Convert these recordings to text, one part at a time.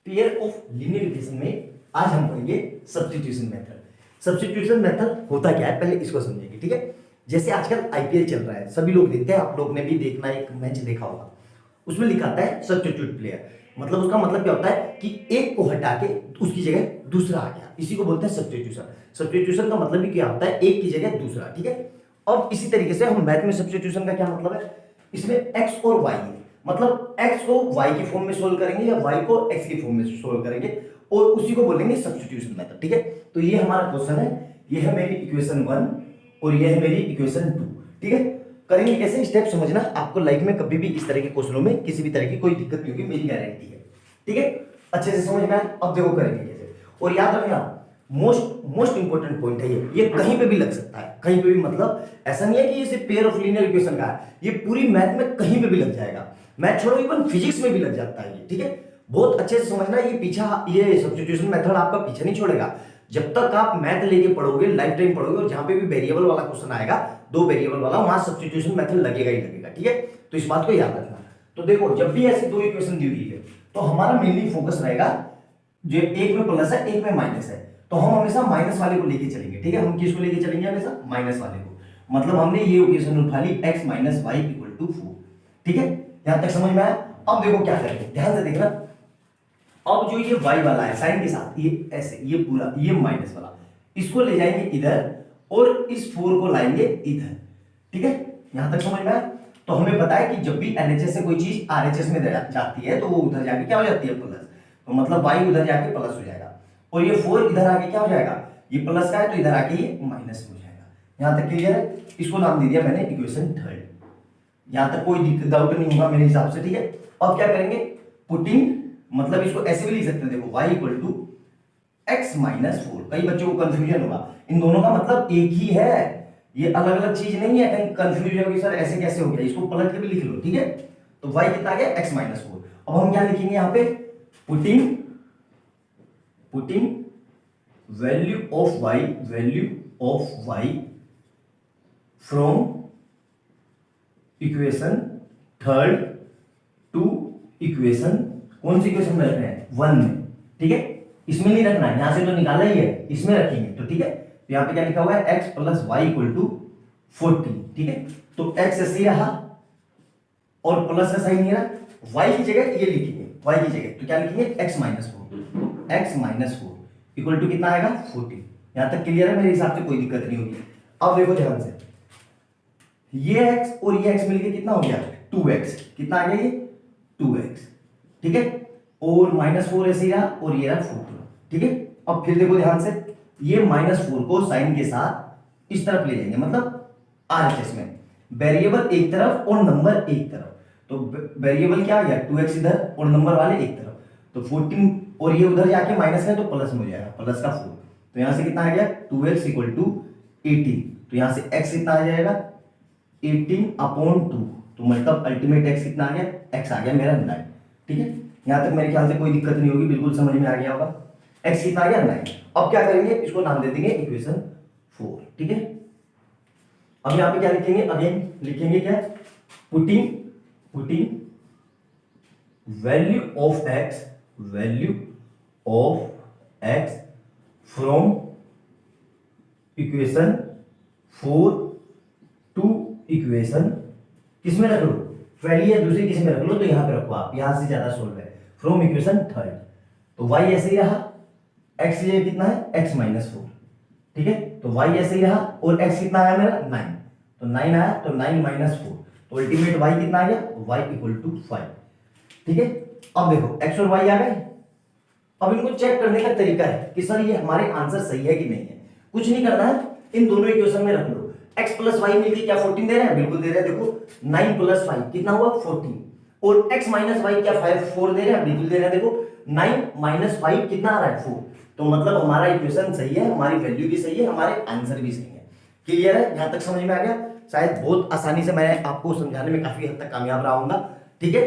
Pair of linear equation में आज हम पढ़ेंगे सब्स्टिट्यूशन मेथड। सब्स्टिट्यूशन मेथड होता क्या है पहले इसको समझेंगे, ठीक है। जैसे आजकल आईपीएल चल रहा है, सभी लोग देखते हैं, आप लोग ने भी देखना, एक मैच देखा होगा, उसमें लिखा आता है सब्स्टिट्यूट प्लेयर। मतलब उसका मतलब क्या होता है कि एक को हटा के उसकी जगह दूसरा आ गया, इसी को बोलते हैं सब्स्टिट्यूशन। सब्स्टिट्यूशन का मतलब भी क्या होता है, एक की जगह दूसरा, ठीक है। और इसी तरीके से हम मैथ में सब्स्टिट्यूशन का क्या मतलब है, इसमें एक्स और वाई है, मतलब एक्स को वाई की फॉर्म में सोल्व करेंगे या वाई को एक्स की फॉर्म में सोल्व करेंगे और उसी को बोलेंगे सब्स्टिट्यूशन मेथड, ठीक है। तो ये हमारा क्वेश्चन है, ये है मेरी इक्वेशन 1 और ये है मेरी इक्वेशन 2, ठीक है। करेंगे कैसे, स्टेप समझना, आपको लाइफ में कभी भी इस तरह के क्वेश्चनों में किसी भी तरह की कोई दिक्कत नहीं होगी, मेरी गारंटी है, ठीक है। अच्छे से समझ में आए। अब देखो करेंगे कैसे, और याद रखना मोस्ट इंपॉर्टेंट पॉइंट है ये कहीं पे भी लग सकता है, कहीं पे भी, मतलब ऐसा नहीं है कि ये सिर्फ पेयर ऑफ लीनियर इक्वेशन का है, ये पूरी मैथ में कहीं पे भी लग जाएगा। मैथ छोड़ो, इवन फिजिक्स में भी लग जाता है ये, ठीक है। बहुत अच्छे से समझना, ये पीछा, ये सब्स्टिट्यूशन मेथड आपका पीछे नहीं छोड़ेगा। जब तक आप मैथ लेके पढ़ोगे, लाइफ टाइम पढ़ोगे, और जहां पे भी वेरिएबल वाला क्वेश्चन आएगा, दो वेरिएबल वाला, वहां सब्स्टिट्यूशन मेथड लगेगा ही लगेगा, ठीक है। तो इस बात को याद रखना। तो देखो, जब भी ऐसी दो इक्वेशन दी हुई है तो हमारा मेनली फोकस रहेगा, जो एक में प्लस है एक में माइनस है, तो हम हमेशा माइनस वाले को लेके चलेंगे, ठीक है। हम किसको लेके चलेंगे, हमेशा माइनस वाले को। मतलब हमने ये इक्वेशन उठा ली x minus y equal to 4, ठीक है। यहां तक समझ में आया। अब देखो क्या करेंगे, ध्यान से देखना। अब जो ये y वाला है साइन के साथ, ये ऐसे, ये पूरा, ये माइनस वाला, इसको ले जाएंगे इधर और इस 4 को लाएंगे इधर, ठीक है। यहां तक समझ में आया। तो हमें पता है कि जब भी LHS से कोई चीज RHS में जाती है तो वो उधर जाके क्या हो जाती है, प्लस। तो मतलब y उधर जाके प्लस हो जाएगा, और ये 4 इधर आके क्या हो जाएगा, ये प्लस का है तो इधर आके ये माइनस हो जाएगा। यहां तक क्लियर है। इसको नाम दे दिया मैंने इक्वेशन 3। यहां तक कोई डाउट नहीं होगा मेरे हिसाब से, ठीक है। अब क्या करेंगे, पुटिंग, मतलब इसको ऐसे भी लिख सकते हैं, देखो y equal to x minus 4। कई बच्चों को कंफ्यूजन होगा, इन दोनों का मतलब एक ही है, ये अलग अलग चीज नहीं है, कहीं कंफ्यूजन होगी, सर ऐसे कैसे हो गया, इसको पलट के भी लिख लो, ठीक है। तो y कितना आ गया, x माइनस 4। अब हम क्या लिखेंगे यहाँ पे, putting value of y from equation 3 to equation, कौन सी इक्वेशन में रखना है, 1 में, ठीक है। इसमें नहीं रखना है, यहां से तो निकाला ही है, इसमें रखेंगे, तो ठीक है। तो यहां पे क्या लिखा हुआ है, x plus y equal to 14, ठीक है। तो x ऐसे रहा और प्लस का साइन नहीं रहा, y की जगह ये लिखेंगे, y की जगह तो क्या लिखेंगे, x माइनस 4 इक्वल टू कितना आएगा, 14। यहां तक क्लियर है, मेरे हिसाब से कोई दिक्कत नहीं होगी। अब देखो ध्यान से, ये x और ये x मिलके कितना हो गया, 2x, कितना आ गया ये, 2x, ठीक है। और माइनस 4 ऐसे ही रहा और ये रहा 14, ठीक है। अब फिर देखो ध्यान से, ये -4 को साइन के साथ इस तरफ ले जाएंगे, मतलब RHS में वेरिएबल एक तरफ और नंबर एक तरफ, तो वेरिएबल क्या आ गया, 2x इधर और नंबर वाले एक तरफ, तो 14, और ये उधर जाके माइनस है तो प्लस में हो जाएगा, प्लस का 4। तो यहां से कितना आ गया, 2x इक्वल टू 18, तो यहां से x कितना आ जाएगा, 18/2, तो मतलब अल्टीमेट x कितना आ गया, x आ गया मेरा 9, ठीक है। यहां तक मेरे ख्याल से कोई दिक्कत नहीं होगी, बिल्कुल समझ में आ गया होगा। x कितना आ गया, 9। अब क्या करेंगे, इसको नाम दे देंगे इक्वेशन 4, ठीक है। अब यहां पे क्या लिखेंगे, अगेन लिखेंगे क्या, putting value of x from equation 4 to equation, किसमें रख लो, पहली या दूसरी किसी में रख लो, तो यहां पे रखो आप, यहां से ज्यादा सोल्व है, फ्रॉम इक्वेशन 3। तो y ऐसे ही रहा, x ये कितना है, x माइनस 4, ठीक है। तो y ऐसे ही रहा और x कितना आया मेरा, 9, तो 9 आया, तो 9 माइनस 4, तो अल्टीमेट y कितना आ गया, y इक्वल टू 5, ठीक है। अब देखो x और y आ गए। अब इनको चेक करने का तरीका है कि सर ये हमारे आंसर सही है कि नहीं है। कुछ नहीं करना है, इन दोनों इक्वेशन में रख लो, x प्लस वाई मिलकर क्या 14 दे रहे हैं, बिल्कुल दे रहे हैं। देखो 9 प्लस 5 कितना हुआ, 14, और x माइनस वाई क्या 4 दे रहे हैं, बिल्कुल दे रहे हैं। देखो 9 माइनस 5 कितना आ रहा है, 4, तो मतलब हमारा इक्वेशन सही है, हमारी वैल्यू भी सही है, हमारे आंसर भी सही है। क्लियर है, यहां तक समझ में आ गया। शायद बहुत आसानी से मैं आपको समझाने में काफी हद तक कामयाब रहा हूंगा, ठीक है।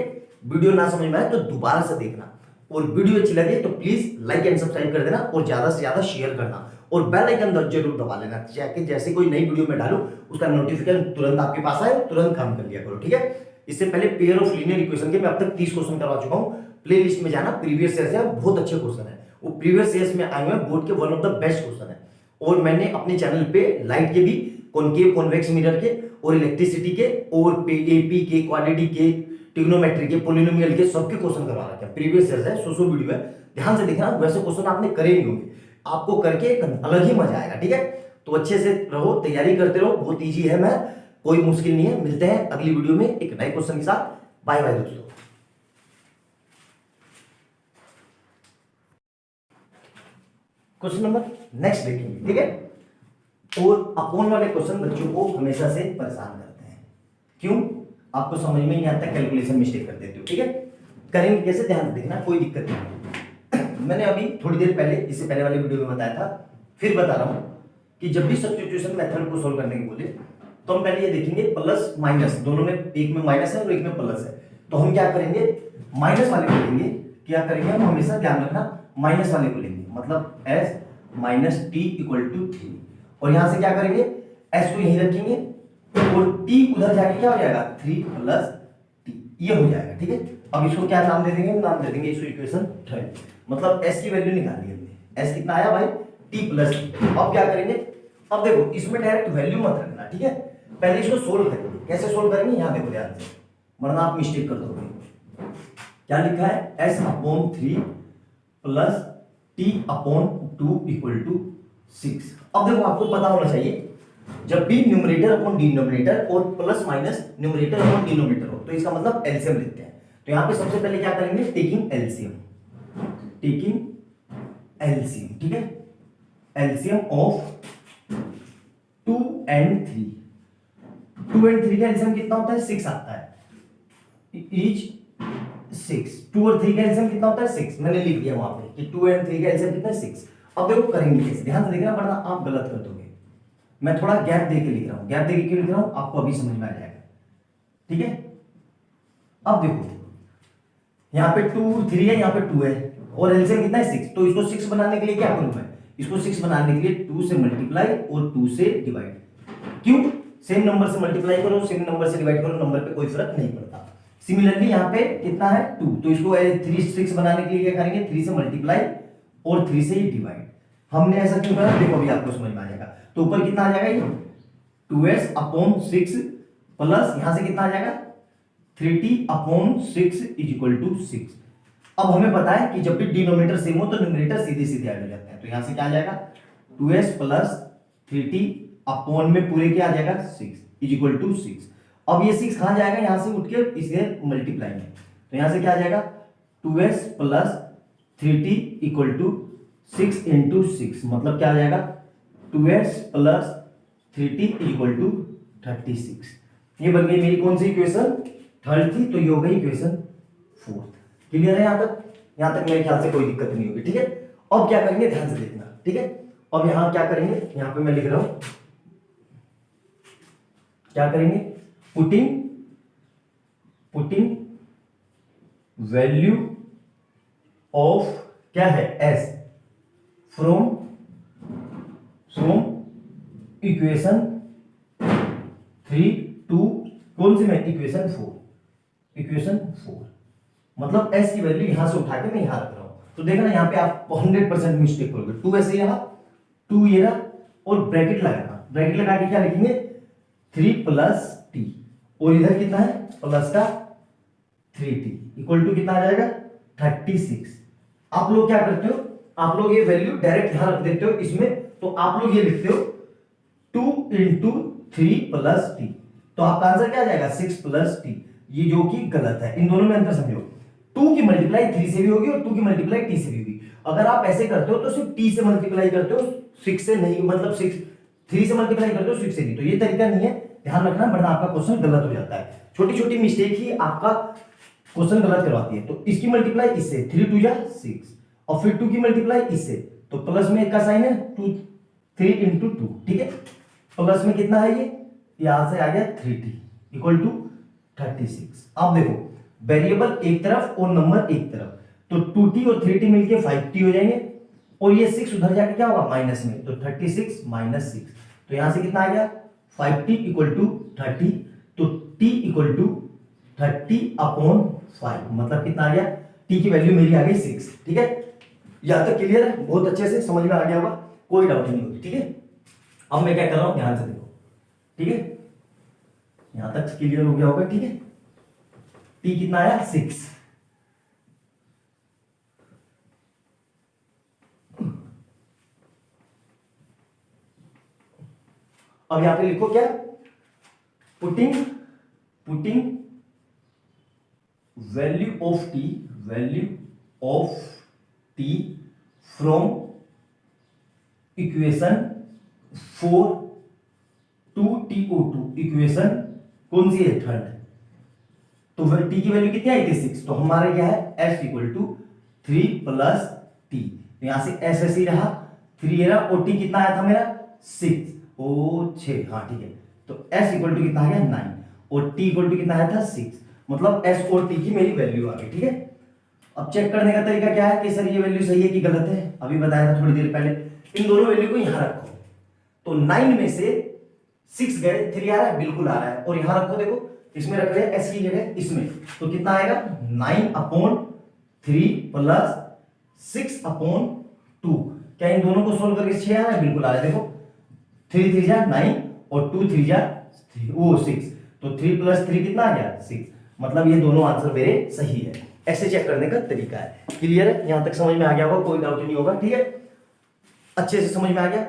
वीडियो ना समझ में आए तो दोबारा से देखना, और वीडियो अच्छी लगे तो प्लीज लाइक एंड सब्सक्राइब कर देना, और ज्यादा से ज्यादा शेयर करना, और बेल आइकन जरूर दबा लेना, ताकि जैसे कोई नई वीडियो में डालूं उसका नोटिफिकेशन तुरंत आपके पास आए, तुरंत काम कर लिया करो, ठीक है। इससे पहले पेयर ऑफ लीनियर इक्वेशन के मैं अब तक 30 क्वेश्चन करवा चुका हूँ। प्ले लिस्ट में जाना, प्रीवियस ईयर से बहुत अच्छे क्वेश्चन है, वो प्रीवियस ईयर्स में आए हुए हैं, बोर्ड के one of the best question है। और मैंने अपने चैनल पे लाइट के भी, कॉनकेव कॉन्वेक्स मिरर के और इलेक्ट्रिसिटी के और एपी के, क्वाड्रेटी के, ट्रिग्नोमेट्री के, पोलिनोमियल के सबके क्वेश्चन करवा रखे हैं। प्रीवियस ईयर है, 100 वीडियो है, ध्यान से देखना। वैसे क्वेश्चन आपने करे नहीं होंगे, आपको करके एक अलग ही मजा आएगा, ठीक है। तो अच्छे से रहो, तैयारी करते रहो, बहुत ईजी है, मैं कोई मुश्किल नहीं है। मिलते हैं अगली वीडियो में एक नए क्वेश्चन के साथ। बाय बाय दोस्तों। क्वेश्चन नंबर नेक्स्ट देखेंगे, ठीक है। और अपोन वाले क्वेश्चन बच्चों को हमेशा से परेशान करते हैं। क्यों? आपको समझ में नहीं आता, कैलकुलेशन मिस्टेक कर देते हो, ठीक है। करेंगे कैसे, ध्यान देखना, कोई दिक्कत नहीं। मैंने अभी थोड़ी देर पहले, इससे पहले वाले वीडियो में बताया था, फिर बता रहा हूं कि जब भी सब्स्टिट्यूशन मेथड को सोल्व करने के बोले तो हम पहले ये देखेंगे प्लस माइनस, दोनों में, एक में माइनस है और एक में प्लस है। तो हम क्या करेंगे, माइनस वाले को लेंगे। क्या करेंगे हम, हमेशा ध्यान रखना, माइनस वाले को लेंगे, मतलब s minus T equal to 3। और यहां से क्या करेंगे, s को यहीं रखेंगे और t उधर जाके क्या हो जाएगा, 3 प्लस t, ये हो जाएगा, ठीक है। अब इसको क्या नाम दे देंगे, नाम दे देंगे इसको इक्वेशन 3, मतलब s की वैल्यू निकाल ली हमने। s कितना आया भाई, t प्लस t। अब क्या करेंगे, अब देखो इसमें डायरेक्ट वैल्यू मत रखना, ठीक है। पहले इसको सोल्व करेंगे। कैसे सोल्व करेंगे, यहां देखो ध्यान से, वरना आप मिस्टेक कर दोगे। क्या लिखा है, s upon 3 plus t upon 2 equal to 6। अब देखो आपको पता होना चाहिए, जब भी न्यूमरेटर अपॉन डिनोमिनेटर और plus minus numerator upon denominator हो तो इसका मतलब एलसीएम लेते हैं। तो यहां पे सबसे पहले क्या करेंगे, टेकिंग एलसीएम, ठीक है। एलसीएम ऑफ 2 and 3, 2 and 3 का एलसीएम कितना होता है, 6 आता है, इच 6। 2 और 3 का एलसीएम कितना होता है, 6। मैंने लिख दिया वहां पे कि 2 and 3 का एलसीएम कितना है, 6। अब देखो करेंगे कैसे, ध्यान से देखना, वरना आप गलत कर दोगे। मैं थोड़ा गैप देके लिख रहा हूं, गैप देके क्यों लिख रहा हूं, आपको अभी समझ में आ जाएगा, ठीक है। अब देखो यहाँ पे 2 3 है, यहाँ पे 2 है और एलसीएम कितना है, 6। तो इसको 6 बनाने के लिए क्या करूं मैं, इसको 6 बनाने के लिए 2 से मल्टीप्लाई और 2 से डिवाइड। क्यों, सेम नंबर से मल्टीप्लाई करो, सेम नंबर से डिवाइड करो, नंबर पे कोई फर्क नहीं पड़ता। सिमिलरली यहाँ पे कितना है, 2, तो इसको 6 बनाने के लिए क्या करेंगे, 3 से मल्टीप्लाई और 3 से डिवाइड। हमने ऐसा क्यों करा, देखो अभी आपको समझ में आ जाएगा। तो ऊपर कितना आ जाएगा, ये 2s अपॉन 6 प्लस यहां से कितना आ जाएगा, 3t upon 6 is equal to 6। अब हमें पता है कि जब भी डिनोमिनेटर सेम हो तो न्यूमरेटर सीधे सीधे ऐड हो जाते हैं। तो यहां से क्या आ जाएगा, 2s प्लस 3t अपॉन में पूरे क्या आ जाएगा, 6 इज इक्वल टू 6। अब ये 6 कहां जाएगा, यहां से उठ के इसे मल्टीप्लाई में, तो यहां से क्या आ जाएगा, 2s plus 3t equal to 6 into 6, मतलब क्या आ जाएगा, 2s plus 3t equal to 36। ये बन गई मेरी कौन सी इक्वेशन, थर्ड थी, तो ये हो गई इक्वेशन 4। क्लियर है यहां तक, यहां तक मेरे ख्याल से कोई दिक्कत नहीं होगी, ठीक है। अब क्या करेंगे, ध्यान से देखना, ठीक है। अब यहां क्या करेंगे, यहां पे मैं लिख रहा हूं, क्या करेंगे, पुटिंग वैल्यू ऑफ क्या है, s फ्रॉम इक्वेशन 3 टू कौन सी में, इक्वेशन 4। मतलब s की वैल्यू यहां से उठा के मैं यहां रख रहा हूं। तो देखना यहां पे आप 100% मिस्टेक करोगे। 2 ऐसे यहां, 2 ये रहा और ब्रैकेट लगाना, ब्रैकेट लगा के क्या लिखेंगे, 3 प्लस t और इधर कितना है, प्लस का 3t इक्वल टू कितना आ जाएगा, 36। आप लोग क्या करते हो, आप लोग ये वैल्यू डायरेक्ट यहां रख देते हो इसमें, तो आप लोग ये लिखते हो 2 इंटू 3 प्लस t, तो आपका आंसर क्या आ जाएगा, 6 प्लस t, ये जो कि गलत है। इन दोनों में अंतर समझो, 2 की मल्टीप्लाई 3 से भी होगी और 2 की मल्टीप्लाई t से भी होगी। अगर आप ऐसे करते हो तो सिर्फ t से मल्टीप्लाई करते हो, 6 से नहीं, मतलब 3 से मल्टीप्लाई करते हो 6 से नहीं, तो ये तरीका नहीं है, ध्यान रखना, वरना आपका क्वेश्चन गलत हो जाता है। छोटी छोटी मिस्टेक ही आपका क्वेश्चन गलत करवाती है। तो इसकी मल्टीप्लाई इससे, 3 2 6, और फिर 2 की मल्टीप्लाई इससे, तो प्लस में एक का साइन है, 3 इंटू 2, ठीक है। प्लस में कितना है, ये यहां से आ गया 3t इक्वल टू 36। अब देखो वेरिएबल एक तरफ और नंबर एक तरफ, तो 2t और 3t मिलके 5t हो जाएंगे, और ये 6 उधर जाके क्या होगा, माइनस में, तो 36 माइनस 6, तो यहां से कितना आ गया, 5t इक्वल टू 30, तो t इक्वल टू 30/5, मतलब कितना आ गया, t की वैल्यू मेरी आ गई 6। ठीक है, यहां तक क्लियर है, बहुत अच्छे से समझ में आ गया होगा, कोई डाउट नहीं होगी। ठीक है, अब मैं क्या कर रहा हूं, ध्यान से देखो। ठीक है, यहां तक क्लियर हो गया होगा। ठीक है, t कितना आया, 6। अब यहां पे लिखो क्या, putting value of t from equation 4 to TO2, equation कौन सी है, थर्ड। तो t की वैल्यू कितनी आई थी, 6। तो हमारा क्या है, s equal to 3 plus t, यहां से s ऐसे ही रहा, 3 रहा, और t कितना आया था मेरा, 6 ओ 6। हाँ ठीक है, तो s इक्वल टू कितना आ गया, 9, और t इक्वल टू कितना आया था, 6। मतलब s और t की मेरी वैल्यू आ गई। ठीक है, अब चेक करने का तरीका क्या है कि सर ये वैल्यू सही है कि गलत है, अभी बताया था थोड़ी देर पहले। इन दोनों वैल्यू को यहां रखो, तो 9 में से 6 गए, 3 आ रहा है, बिल्कुल आ रहा है, और यहां रखो, देखो इसमें रख रहे हैं s की जगह इसमें, तो कितना आएगा, 9/3 प्लस 6/2। क्या इन दोनों को सोल्व करके 6 आ रहा है, बिल्कुल आ रहा है। देखो 3 3 जा 9 और 2 3 जा 6, तो 3 प्लस 3 कितना आ गया, 6। मतलब ये दोनों आंसर मेरे सही है। ऐसे चेक करने का तरीका है। क्लियर है, यहां तक समझ में आ गया होगा, कोई डाउट नहीं होगा। ठीक है, अच्छे से समझ में आ गया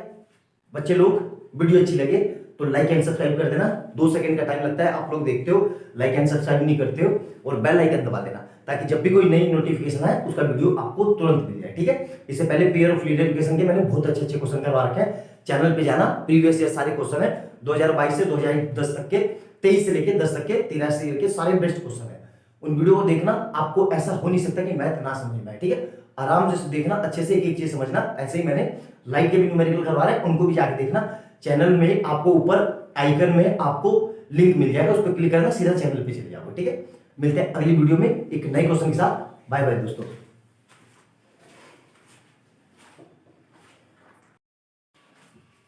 बच्चे लोग। वीडियो अच्छी लगे तो लाइक एंड सब्सक्राइब कर देना, 2 सेकंड का टाइम लगता है, आप लोग देखते हो, लाइक एंड सब्सक्राइब नहीं करते हो, और बेल आइकन दबा देना ताकि जब भी कोई नई नोटिफिकेशन आए उसका वीडियो आपको तुरंत मिल जाए। ठीक है, इससे पहले पेयर ऑफ लीडर एजुकेशन के मैंने बहुत अच्छे क्वेश्चन करवा रखे हैं, चैनल पे जाना, प्रीवियस ईयर सारे क्वेश्चन है 2022 से 2010 तक के, 23 से लेके 10 तक के, 13 से लेके सारे बेस्ट क्वेश्चन है। उन वीडियो को देखना, आपको ऐसा हो नहीं सकता कि मैथ ना समझ में आए। ठीक है, आराम से देखना, अच्छे से एक एक चीज समझना। ऐसे ही मैंने लाइव के भी न्यूमेरिकल करवा रहे हैं, उनको भी जाके देखना। चैनल में आपको ऊपर आइकन में आपको लिंक मिल जाएगा, उस पर क्लिक करना, सीधा चैनल पे चले जाओगे। ठीक है, मिलते हैं अगली वीडियो में एक नए क्वेश्चन के साथ। बाय बाय दोस्तों।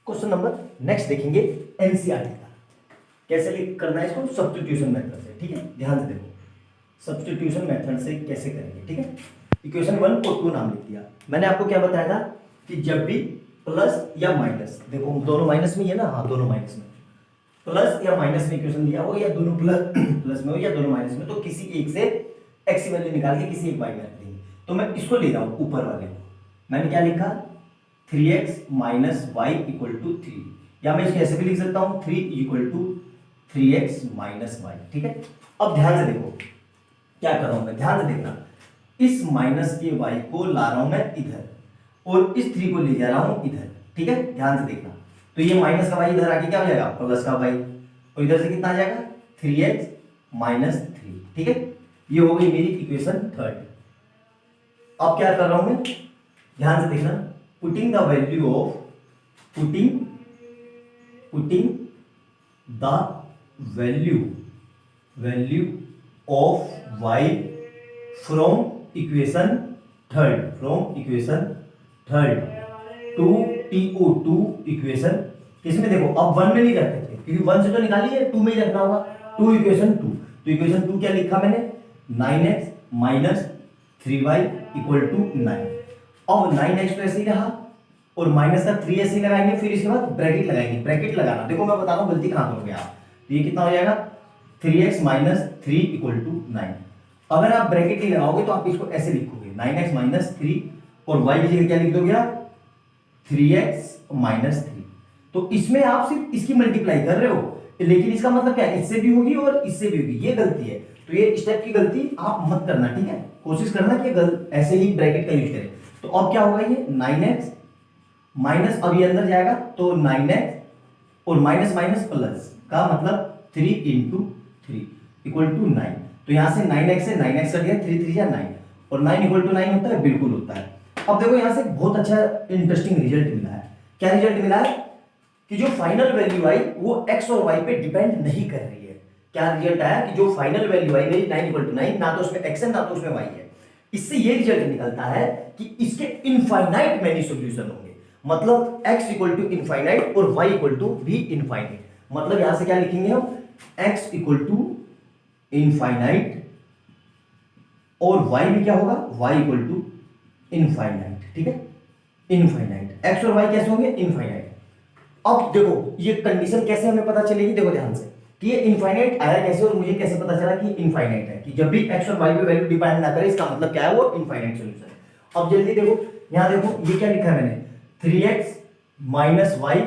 क्वेश्चन नंबर नेक्स्ट देखेंगे एनसीईआरटी का, कैसे करना है इसको, सब्स्टिट्यूशन मेथड से। ठीक है, ध्यान से देखो, सब्स्टिट्यूशन मेथड से कैसे करेंगे। ठीक है, इक्वेशन 1 और 2 नाम लिख दिया। मैंने आपको क्या बताया था कि जब भी प्लस या माइनस, देखो दोनों माइनस में ही है ना, हाँ दोनों माइनस में, प्लस या माइनस में इक्वेशन दिया हो, या दोनों प्लस में हो या दोनों माइनस में, तो किसी एक से एक्स की वैल्यू निकाल के किसी एक वाई में रख देंगे। तो मैं इसको ले रहा हूं ऊपर वाले को, मैंने क्या लिखा, 3x minus y equal to 3, या मैं इसको ऐसे भी लिख सकता हूं 3 equal to 3x minus Y. ठीक है, अब ध्यान से देखो क्या कर रहा हूं मैं, ध्यान से देखना, इस माइनस के y को ला रहा हूं मैं इधर, और इस 3 को ले जा रहा हूं इधर। ठीक है, ध्यान से देखना, तो ये माइनस का y इधर आके क्या हो जाएगा, प्लस का y, और इधर से कितना आ जाएगा, 3x माइनस 3। ठीक है, ये हो गई मेरी इक्वेशन 3। अब क्या कर रहा हूं मैं, ध्यान से देखना, putting the value of putting the value of y from equation third to TO2 equation, किसमें देखो, अब 1 में नहीं रख सकते क्योंकि 1 से तो निकाली है, 2 में ही रखना होगा, 2 इक्वेशन 2। तो इक्वेशन 2 क्या लिखा मैंने, 9x minus 3y equal to 9। अब 9x तो ऐसे ही रहा, और माइनस का 3 ऐसे ही लगाएंगे, फिर इसके बाद ब्रैकेट लगाएंगे। ब्रैकेट लगाना, देखो मैं बता रहा हूं गलती कहां करोगे आप, तो ये कितना हो जाएगा, 3x माइनस 3 इक्वल टू 9। अगर आप ब्रैकेट नहीं लगाओगे तो आप इसको ऐसे लिखोगे, 9x माइनस 3, और y की जगह क्या लिख दोगे आप, 3x माइनस 3। तो इसमें आप सिर्फ इसकी मल्टीप्लाई कर रहे हो, लेकिन इसका मतलब क्या है, इससे भी होगी और इससे भी होगी, ये गलती है। तो ये स्टेप की गलती आप मत करना। ठीक है, कोशिश करना कि ऐसे ही ब्रैकेट का यूज करें। तो अब क्या होगा, ये 9x माइनस, अब ये अंदर जाएगा तो 9x और माइनस माइनस प्लस का मतलब 3 इंटू 3 इक्वल टू 9। तो यहां से 9x से 9x कर दिया, 3 3 9, और 9 इक्वल टू 9 होता है, बिल्कुल होता है। अब देखो यहां से बहुत अच्छा इंटरेस्टिंग रिजल्ट मिला है। क्या रिजल्ट मिला है कि जो फाइनल वैल्यू आई वो x और y पे डिपेंड नहीं कर रही है। क्या रिजल्ट आया कि जो फाइनल वैल्यू आई मेरी 9 इक्वल टू 9, ना तो उसमें x है ना तो उसमें y है। इससे ये रिजल्ट निकलता है कि इसके इनफाइनाइट मैनी सॉल्यूशन होंगे, मतलब x इक्वल टू इनफाइनाइट और y इक्वल टू भी इनफाइनाइट। मतलब यहां से क्या लिखेंगे हम, x इक्वल टू इनफाइनाइट, और y भी क्या होगा, y इक्वल टू इनफाइनाइट, ठीक है, इनफाइनाइट। x और y कैसे होंगे, इनफाइनाइट। अब देखो ये कंडीशन कैसे हमें पता चलेगी, देखो ध्यान से कि ये इनफाइनाइट आया कैसे और मुझे कैसे पता चला कि इनफाइनाइट है, कि जब भी x और y पे वैल्यू डिपेंड ना करे इसका मतलब क्या है, वो इनफाइनाइट सॉल्यूशन है। अब जल्दी देखो, यहां देखो ये क्या लिखा है मैंने, 3x minus y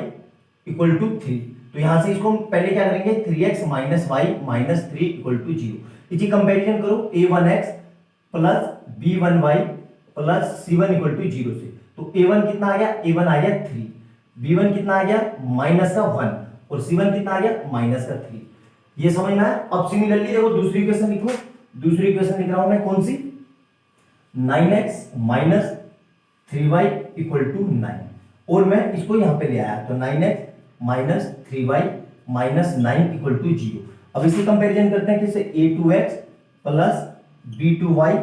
equal to 3। तो यहां से इसको हम पहले क्या करेंगे, 3x minus y minus 3 equal to 0। इसी कंपेरिजन करो, a1x plus b1y plus c1 equal to 0 से। तो a1 कितना आ गया, a1 आ गया 3, b1 कितना आ गया माइनस का 1, और c1 कितना आ गया माइनस का 3। ये समझ में आया। अब सिमिलरली देखो दूसरी इक्वेशन लिखो, दूसरी इक्वेशन लिख रहा हूं मैं, कौन सी, 9x minus 3y equal to 9, और मैं इसको यहां पे ले आया, तो 9x minus 3y minus 9 equal to 0। अब इसी कंपेरिजन करते हैं किससे, a2x plus b2y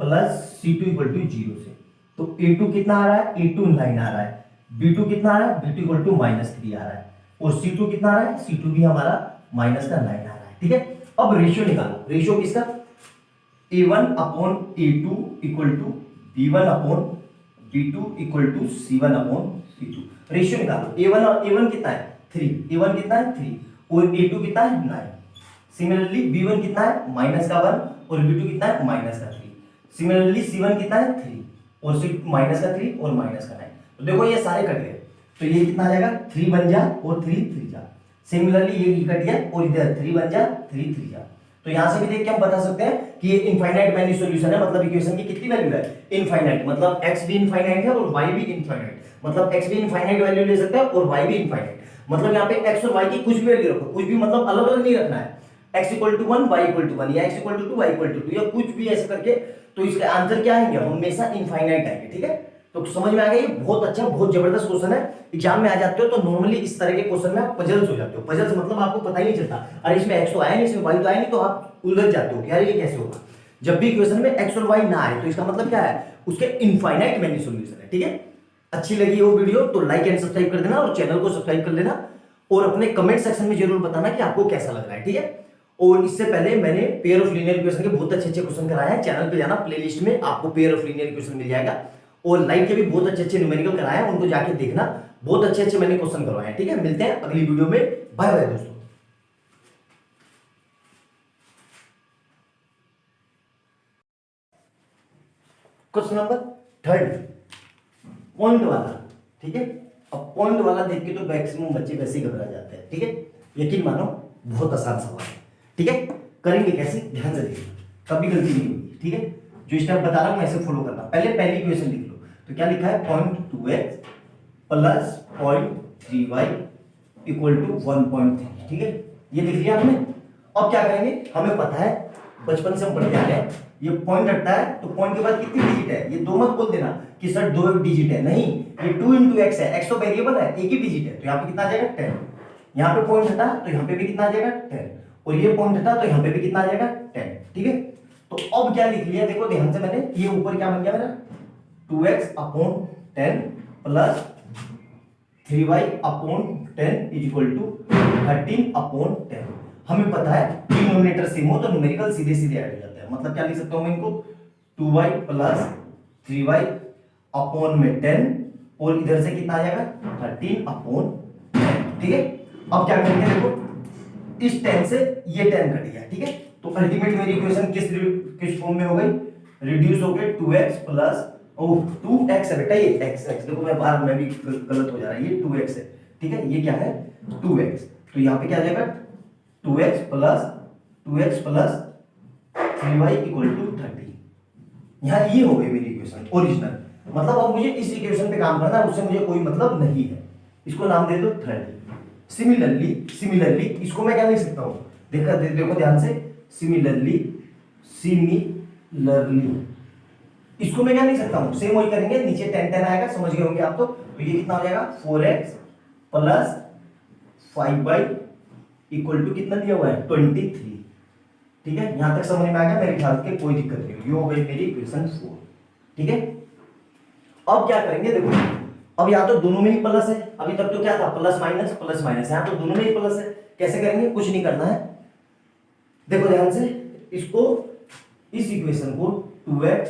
plus c2 equal to 0 से। तो a2 कितना आ रहा है, a2 9 आ रहा है, b2 कितना आ रहा है, b2 इक्वल टू माइनस 3 आ रहा है, और c2 कितना आ रहा है, c2 भी हमारा माइनस का 9 आ रहा है, ठीक है। अब रेशियो निकालो, रेशियो किसका, a1 upon a2 equal to b1 upon b2 equal to c1 upon c2। Ratio निकालो, a1 कितना है 3, a1 कितना है 3, और a2 कितना है 9। सिमिलरली b1 कितना है माइनस का 1, और b2 कितना है माइनस का 3। सिमिलरली c1 कितना है 3, और माइनस का 3 और माइनस का 9। तो देखो ये सारे कट गए, तो ये कितना आ जाएगा, 3 बन जा और 3 3 जा। सिमिलरली ये कट गया और इधर 3 बन जा 3 3 जा। तो यहां से भी देख के हम बता सकते हैं कि ये इनफाइनाइट वैल्यू सॉल्यूशन है, मतलब इक्वेशन की कितनी वैल्यू है, इनफाइनाइट। मतलब x भी इनफाइनाइट है और y भी इनफाइनाइट, मतलब x भी इनफाइनाइट वैल्यू ले सकता है और y भी इनफाइनाइट। मतलब यहाँ पे x और y की कुछ भी वैल्यू रखो, कुछ भी मतलब अलग अलग नहीं रखना है, x equal to 1 y equal to 1 या x equal to 2 y equal to 2 या कुछ भी ऐसे करके, तो इसके आंसर क्या आएंगे, हमेशा इनफाइनाइट आएंगे, ठीक है। तो समझ में आ गया, ये बहुत अच्छा बहुत जबरदस्त क्वेश्चन है। एग्जाम में आ जाते हो तो नॉर्मली इस तरह के क्वेश्चन में आप पजल्स हो जाते हो, पजल्स मतलब आपको पता ही नहीं चलता, अरे इसमें x तो आया नहीं, इसमें y तो आया नहीं, तो आप उलझ जाते हो कि यार ये कैसे होगा। जब भी क्वेश्चन में x और y ना आए तो इसका मतलब क्या है, उसके इनफाइनाइट वैल्यू सॉल्यूशन है, ठीक है। अच्छी लगी वो वीडियो तो लाइक एंड सब्सक्राइब कर देना, और चैनल को सब्सक्राइब कर लेना, और अपने कमेंट सेक्शन में जरूर बताना कि आपको कैसा लग रहा है, ठीक है। और इससे पहले मैंने पेयर ऑफ लीनियर इक्वेशन के बहुत अच्छे अच्छे क्वेश्चन कराए हैं, चैनल पे जाना, प्लेलिस्ट में आपको पेयर ऑफ लीनियर इक्वेशन मिल जाएगा, और लाइव के भी बहुत अच्छे अच्छे न्यूमेरिकल कराए हैं, उनको जाके देखना, बहुत अच्छे अच्छे मैंने क्वेश्चन करवाए हैं, ठीक है। मिलते हैं अगली वीडियो में, बाय बाय दोस्तों। क्वेश्चन नंबर 3 पॉइंट वाला, ठीक है। अब पॉइंट वाला देख के तो मैक्सिमम बच्चे वैसे ही घबरा जाते हैं, ठीक है। यकीन मानो बहुत आसान सवाल है, ठीक है। करेंगे कैसे, ध्यान से देखिए, कभी गलती नहीं होगी, ठीक है। जो स्टेप बता रहा हूं ऐसे फॉलो करना। पहले पहली इक्वेशन लिख लो, तो क्या लिखा है, 0.2x plus 0.3y equal to 1.3, ठीक है। ये लिख लिया हमने। अब क्या करेंगे, हमें पता है बचपन से हम पढ़ते आ रहे हैं, ये पॉइंट हटता है तो पॉइंट के बाद कितनी डिजिट है, ये दो मत बोल देना कि सर 2 डिजिट है, नहीं, ये 2 इंटू एक्स है, एक्स तो वेरिएबल है, एक ही डिजिट है, तो यहाँ पे कितना आ जाएगा 10। यहाँ पे पॉइंट हटा तो यहाँ पे भी कितना आ जाएगा 10, और ये पॉइंट हटा तो यहाँ पे भी कितना आ जाएगा 10, ठीक है। तो अब क्या लिख लिया, देखो ध्यान से, मैंने ये ऊपर क्या बन गया मेरा 2x upon 10 plus 3y upon 10 is equal to 13 upon 10। हमें पता है डिनोमिनेटर सेम हो तो न्यूमेरिकल सीधे सीधे ऐड हो जाते हैं, मतलब क्या लिख सकता हूं मैं इनको, 2y प्लस 3y अपॉन में 10, और इधर से कितना आ जाएगा 13 अपॉन 10, ठीक है। अब क्या करेंगे, देखो इस 10 से ये 10 कट गया, ठीक है। तो अल्टीमेट मेरी इक्वेशन किस फॉर्म में हो गई, रिड्यूस हो गई 2x प्लस 2x है बेटा, ये x देखो मैं भी गलत हो जा रहा है, ये 2x है, ठीक है। ये क्या है 2x, तो यहाँ पे क्या आ जाएगा 2x plus 3y equal to 13। यहाँ ये हो गई मेरी इक्वेशन ओरिजिनल, मतलब अब मुझे इस इक्वेशन पे काम करना है, उससे मुझे कोई मतलब नहीं है, इसको नाम दे दो 30। सिमिलरली इसको मैं क्या लिख सकता हूँ, देखो ध्यान से, सिमिलरली इसको मैं क्या लिख सकता हूँ, सेम वही करेंगे, नीचे 10 10 आएगा, समझ गए होंगे आप तो ये कितना हो जाएगा 4x plus 5y equal to कितना दिया हुआ है 23, ठीक है। यहां तक समझ में आ गया, मेरे ख्याल से कोई दिक्कत नहीं होगी, हो गई मेरी इक्वेशन 4, ठीक है। अब क्या करेंगे, देखो अब यहाँ तो दोनों में ही प्लस है, अभी तक तो क्या था प्लस माइनस, यहाँ तो दोनों में ही प्लस है, कैसे करेंगे, कुछ नहीं करना है, देखो ध्यान से, इसको इस इक्वेशन को 2x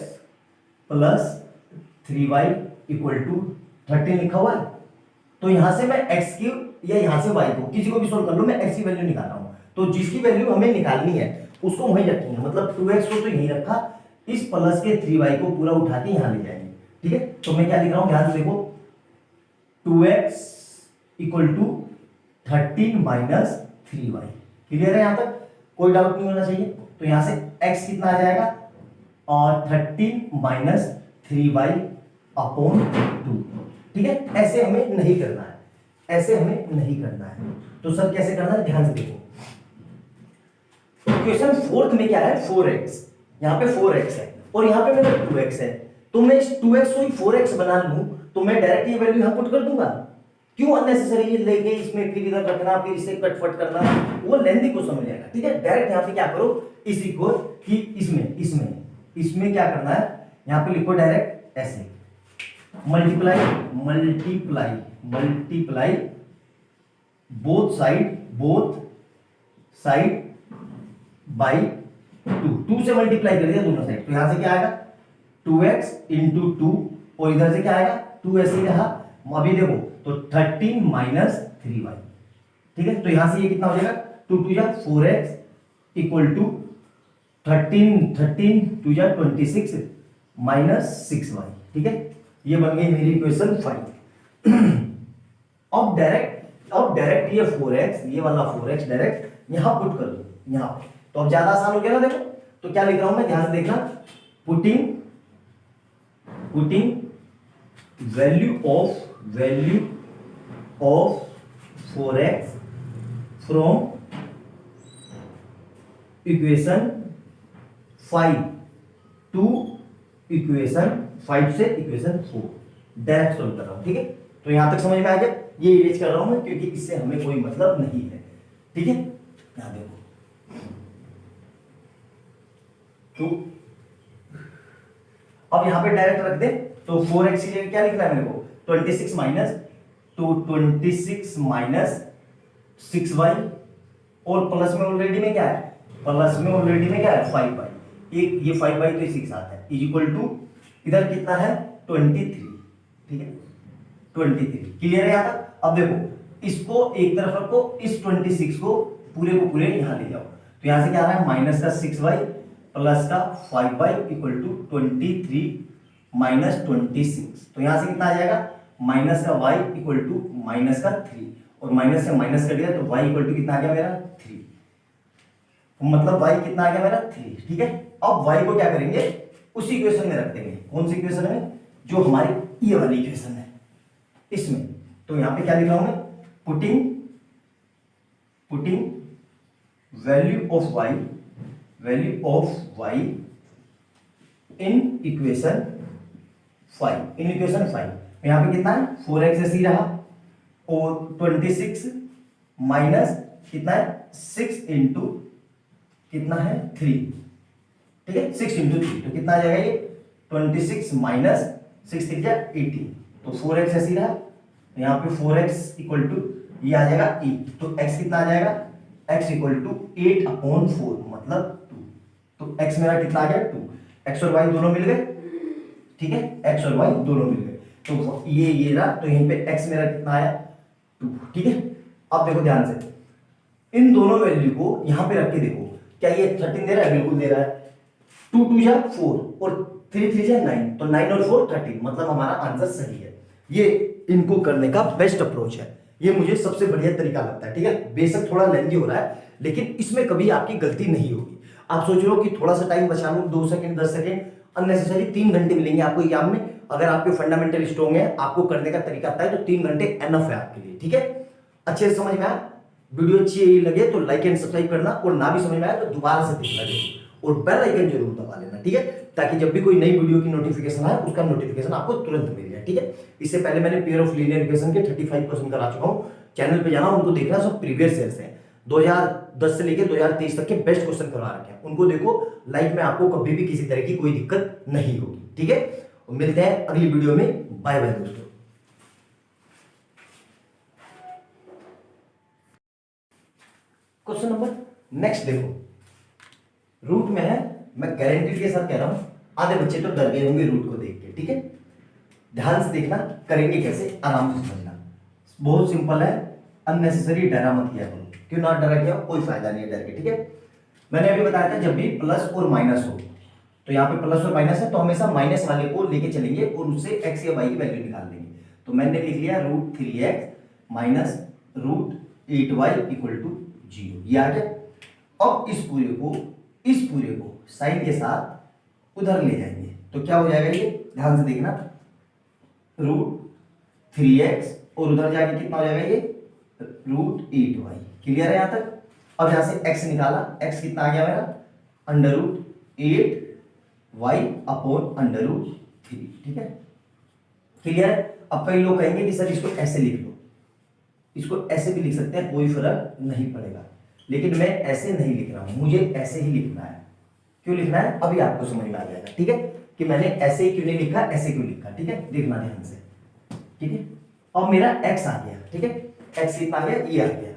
plus 3y equal to 13 लिखा हुआ है। तो यहां से मैं x की या यहां से y को किसी को भी सोल्व कर लो, मैं x की वैल्यू निकाल रहा हूं। तो जिसकी वैल्यू हमें निकालनी है उसको वहीं रखेंगे, मतलब 2x को तो यहीं रखा, इस प्लस के 3y को पूरा उठा के यहां ले जाएंगे। ठीक है, तो मैं क्या लिख रहा हूं, ध्यान से देखो, 2x equal to 13 minus 3y। Clear है, यहां तक कोई डाउट नहीं होना चाहिए। तो यहां से x कितना आ जाएगा, और 13 माइनस 3y अपॉन 2। ठीक है, ऐसे हमें नहीं करना है, ऐसे हमें नहीं करना है। तो सर कैसे करना है, ध्यान से देखो। इक्वेशन फोर्थ में क्या है, 4x, यहां पे 4x है और यहां पे मेरा 2x है। तो मैं इस 2x को ही 4x बना लूं तो मैं डायरेक्ट ये वैल्यू यहां पुट कर दूंगा। क्यों अननेसेसरी लेके इसमें फिर इधर रखना, फिर इसे कटफट करना, वो लेंथी को समझ जाएगा। ठीक है, डायरेक्ट यहां पे क्या करो, इसी को कि इसमें क्या करना है, यहां पे लिखो डायरेक्ट ऐसे, मल्टीप्लाई बोथ साइड बाई 2 से मल्टीप्लाई कर दिया दोनों साइड। तो यहां से क्या आएगा, 2x इंटू 2, और इधर से क्या आएगा, 2 ऐसे ही रहा। अभी देखो, तो 13 माइनस 3y। ठीक है, तो यहां से ये कितना हो जाएगा, 2 2 जा 4x इक्वल टू 13 2 जा 26 माइनस 6y। ठीक है, ये बन गई मेरी इक्वेशन 5। अब डायरेक्ट ये 4x, ये वाला 4x डायरेक्ट यहां पुट कर दो, यहां पे। तो अब ज्यादा आसान हो गया ना। देखो तो क्या लिख रहा हूं मैं, ध्यान से देखना, putting value of 4x from equation 5 to equation 5 से इक्वेशन 4 डायरेक्ट सॉल्व कर रहा हूं। ठीक है, तो यहां तक समझ में आ गया। ये इरेज कर रहा हूं मैं क्योंकि इससे हमें कोई मतलब नहीं है। ठीक है, यहां देखो, तो अब यहां पे डायरेक्ट रख दे, तो 4x के लिए क्या लिखना है मेरे को, 26 माइनस 6y, और प्लस में ऑलरेडी में क्या है, 5y, एक ये 5y तो 6 आता है, इज इक्वल टू इधर कितना है 23। ठीक है, 23 क्लियर है यहां तक। अब देखो, इसको एक तरफ रखो, इस 26 को पूरे यहां ले जाओ। तो यहां से क्या आ रहा है, माइनस का 6y प्लस का 5y इक्वल टू 23 माइनस 26। तो यहां से कितना आ जाएगा, माइनस का y इक्वल टू माइनस का 3, और माइनस से माइनस कर दिया तो y इक्वल टू कितना आ गया मेरा 3, मतलब y कितना आ गया मेरा 3। ठीक है, अब y को क्या करेंगे, उसी इक्वेशन में रख देंगे। कौन सी इक्वेशन में, जो हमारी ये वाली इक्वेशन है, इसमें। तो यहां पे क्या लिख रहा हूं मैं, putting value of y in equation 5। यहां पे कितना है, 4x ऐसे ही रहा, और 26 माइनस कितना है 6 इंटू कितना है 3। ठीक है, 6 इंटू 3 तो कितना आ जाएगा ये, 26 माइनस 6 3 जा 18। तो 4x ऐसे ही रहा, यहाँ पे 4x इक्वल टू ये आ जाएगा 8। तो x कितना आ जाएगा, x इक्वल टू 8/4 मतलब 2। तो x मेरा कितना आ गया 2, x और y दोनों मिल गए। ठीक है, x और y दोनों मिल गए, तो ये रहा, तो यहीं पे x मेरा कितना आया 2। ठीक है, अब देखो ध्यान से, इन दोनों वैल्यू को यहां पे रख के देखो, क्या ये 13 दे रहा है, बिल्कुल दे रहा है। 2 2 जा 4 और 3 3 जा 9, तो 9 और 4 13, मतलब हमारा आंसर सही है। ये इनको करने का बेस्ट अप्रोच है, ये मुझे सबसे बढ़िया तरीका लगता है। ठीक है, बेशक थोड़ा लेंथी हो रहा है, लेकिन इसमें कभी आपकी गलती नहीं होगी। आप सोच रहे हो कि थोड़ा सा टाइम बचा लूं, 2 सेकंड 10 सेकंड, अननेसेसरी 3 घंटे मिलेंगे आपको एग्जाम में। अगर आपके फंडामेंटल स्ट्रॉन्ग है, आपको करने का तरीका आता है, तो 3 घंटे एनफ है आपके लिए। ठीक है, अच्छे से समझ में आया, वीडियो अच्छी लगे तो लाइक एंड सब्सक्राइब करना, और ना भी समझ में आया तो दोबारा से देखना जरूर, और बेल आइकन जरूर दबा लेना। ठीक है, ताकि जब भी कोई नई वीडियो की नोटिफिकेशन आए, उसका नोटिफिकेशन आपको तुरंत मिल जाए। ठीक है, इससे पहले मैंने पेयर ऑफ लीनियर इक्वेशन के 35% करा चुका हूं, चैनल पे जाना उनको देखना, सब प्रीवियस ईयर से 2010 से लेकर 2023 तक के बेस्ट क्वेश्चन करवा रखे हैं, उनको देखो। लाइफ में आपको कभी भी किसी तरह की कोई दिक्कत नहीं होगी। ठीक है, मिलते हैं अगली वीडियो में, बाय बाय दोस्तों। क्वेश्चन नंबर नेक्स्ट देखो, रूट में है, मैं गारंटी के साथ कह रहा हूं आधे बच्चे तो डर गए होंगे रूट को देख के, ठीक है। ध्यान से देखना, करेंगे कैसे, आराम से समझना, बहुत सिंपल है, अननेसेसरी डरा मत किया करो। क्यों ना डरा किया, कोई फायदा नहीं है डर के, ठीक है। मैंने अभी बताया था जब भी प्लस और माइनस हो, तो यहाँ पे प्लस और माइनस है तो हमेशा माइनस वाले को लेके चलेंगे और उससे एक्स या वाई की वैल्यू निकाल लेंगे। तो मैंने लिख लिया √3x minus √8y equal to 0, ये आ गया। अब इस पूरे को साइन के साथ उधर ले जाएंगे तो क्या हो जाएगा, ये ध्यान से देखना, √3x और उधर जाके कितना हो जाएगा, ये √8y। क्लियर है यहाँ तक। अब यहां से x निकाला, x कितना आ गया मेरा, √8y अपॉन √3, ठीक है। क्लियर है। अब कई लोग कहेंगे कि सर इसको ऐसे लिख लो, इसको ऐसे भी लिख सकते हैं, कोई फर्क नहीं पड़ेगा, लेकिन मैं ऐसे नहीं लिख रहा हूं, मुझे ऐसे ही लिखना है। क्यों लिखना है अभी आपको समझ में आ जाएगा, ठीक है, कि मैंने ऐसे ही क्यों नहीं लिखा, ऐसे क्यों लिखा, ठीक है। देखना ध्यान से, ठीक है। अब मेरा x आ गया, ठीक है, x कितना आ गया, ये आ गया,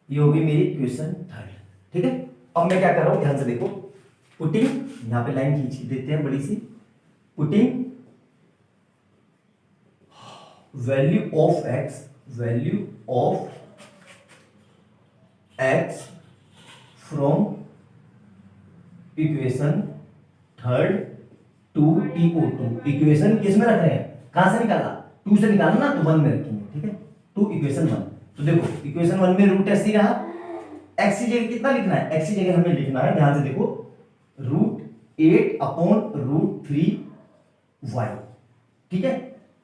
ये होगी मेरी इक्वेशन 3, ठीक है। अब मैं क्या कर रहा हूं, ध्यान से देखो, पुटिंग, यहां पे लाइन खींच देते हैं बड़ी सी, putting value of x from equation 3 to TO2। Equation किस में रख रहे हैं, कहां से निकाला, 2 से निकालना ना, तो 1 में रखेंगे, ठीक है, टू इक्वेशन 1। तो देखो इक्वेशन 1 में रूट ऐसे ही रहा, x की जगह कितना लिखना है, x की जगह हमें लिखना है, ध्यान से देखो, √8 अपॉन √3y, ठीक है,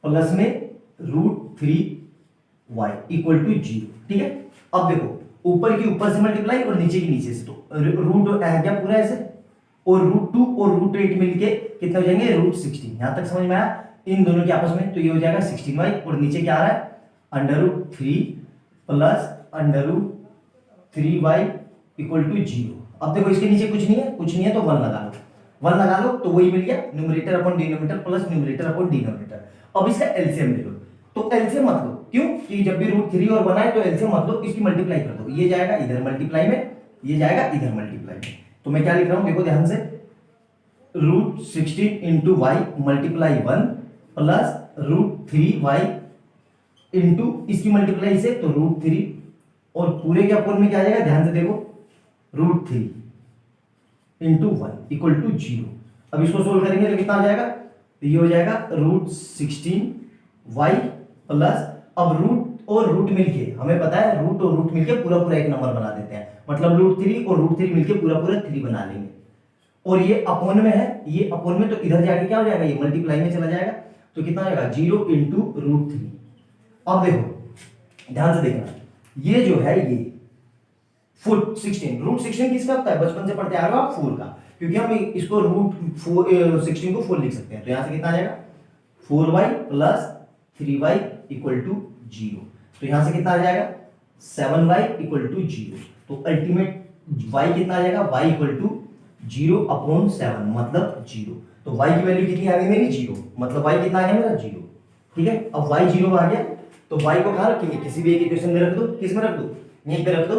प्लस में √3y इक्वल टू 0, ठीक है। अब देखो ऊपर की ऊपर से मल्टीप्लाई और नीचे की नीचे से, तो रूट है क्या पूरा ऐसे, और √2 और √8 मिलके कितने हो जाएंगे, √16। यहां तक समझ में आया इन दोनों के आपस में, तो ये हो जाएगा 16y और नीचे क्या आ रहा है, √3 प्लस √3y इक्वल टू 0। अब देखो इसके नीचे कुछ नहीं है तो 1 लगा लो तो वही मिल गया, numerator upon denominator plus numerator upon denominator. अब इसका एलसीएम ले लो, तो एलसीएम मत लो, क्यों कि जब भी √3 और 1 आए तो एलसीएम मत लो, इसकी मल्टीप्लाई कर दो, ये जाएगा इधर मल्टीप्लाई में, ये जाएगा इधर मल्टीप्लाई में। तो मैं क्या लिख रहा हूं, देखो ध्यान से, √16 into y multiply 1 plus √3y into इसकी मल्टीप्लाई से तो √3 और पूरे के अपॉन में क्या आ जाएगा, ध्यान से देखो, √3 इंटू 1 इक्वल टू 0। अब इसको सोल्व करेंगे तो कितना आ जाएगा, तो ये हो जाएगा √16y प्लस, अब रूट और रूट मिलके हमें पता है रूट और रूट मिलके पूरा पूरा एक नंबर बना देते हैं, मतलब √3 और √3 मिलके पूरा पूरा 3 बना लेंगे, और ये अपॉन में है, ये अपॉन में, तो इधर जाके क्या हो जाएगा, ये मल्टीप्लाई में चला जाएगा, तो कितना हो जाएगा 0 इंटू √3। अब देखो ध्यान से देखना, ये जो है ये √16 किसका होता है, बचपन से पढ़ते आ रहे हो आप, 4 का, क्योंकि हम इसको √16 को 4 लिख सकते हैं, तो यहां से कितना आ जाएगा 4y plus 3y equal to 0, तो यहां से कितना आ जाएगा 7y इक्वल टू 0। तो अल्टीमेट y कितना आ जाएगा, y इक्वल टू 0 अपॉन 7 मतलब 0। तो y की वैल्यू कितनी आ गई मेरी 0, मतलब y कितना आ गया मेरा 0, ठीक है। अब y 0 आ गया तो y को कहां रखेंगे, किसी भी एक इक्वेशन में रख दो, किस में रख दो, यहीं पे रख दो,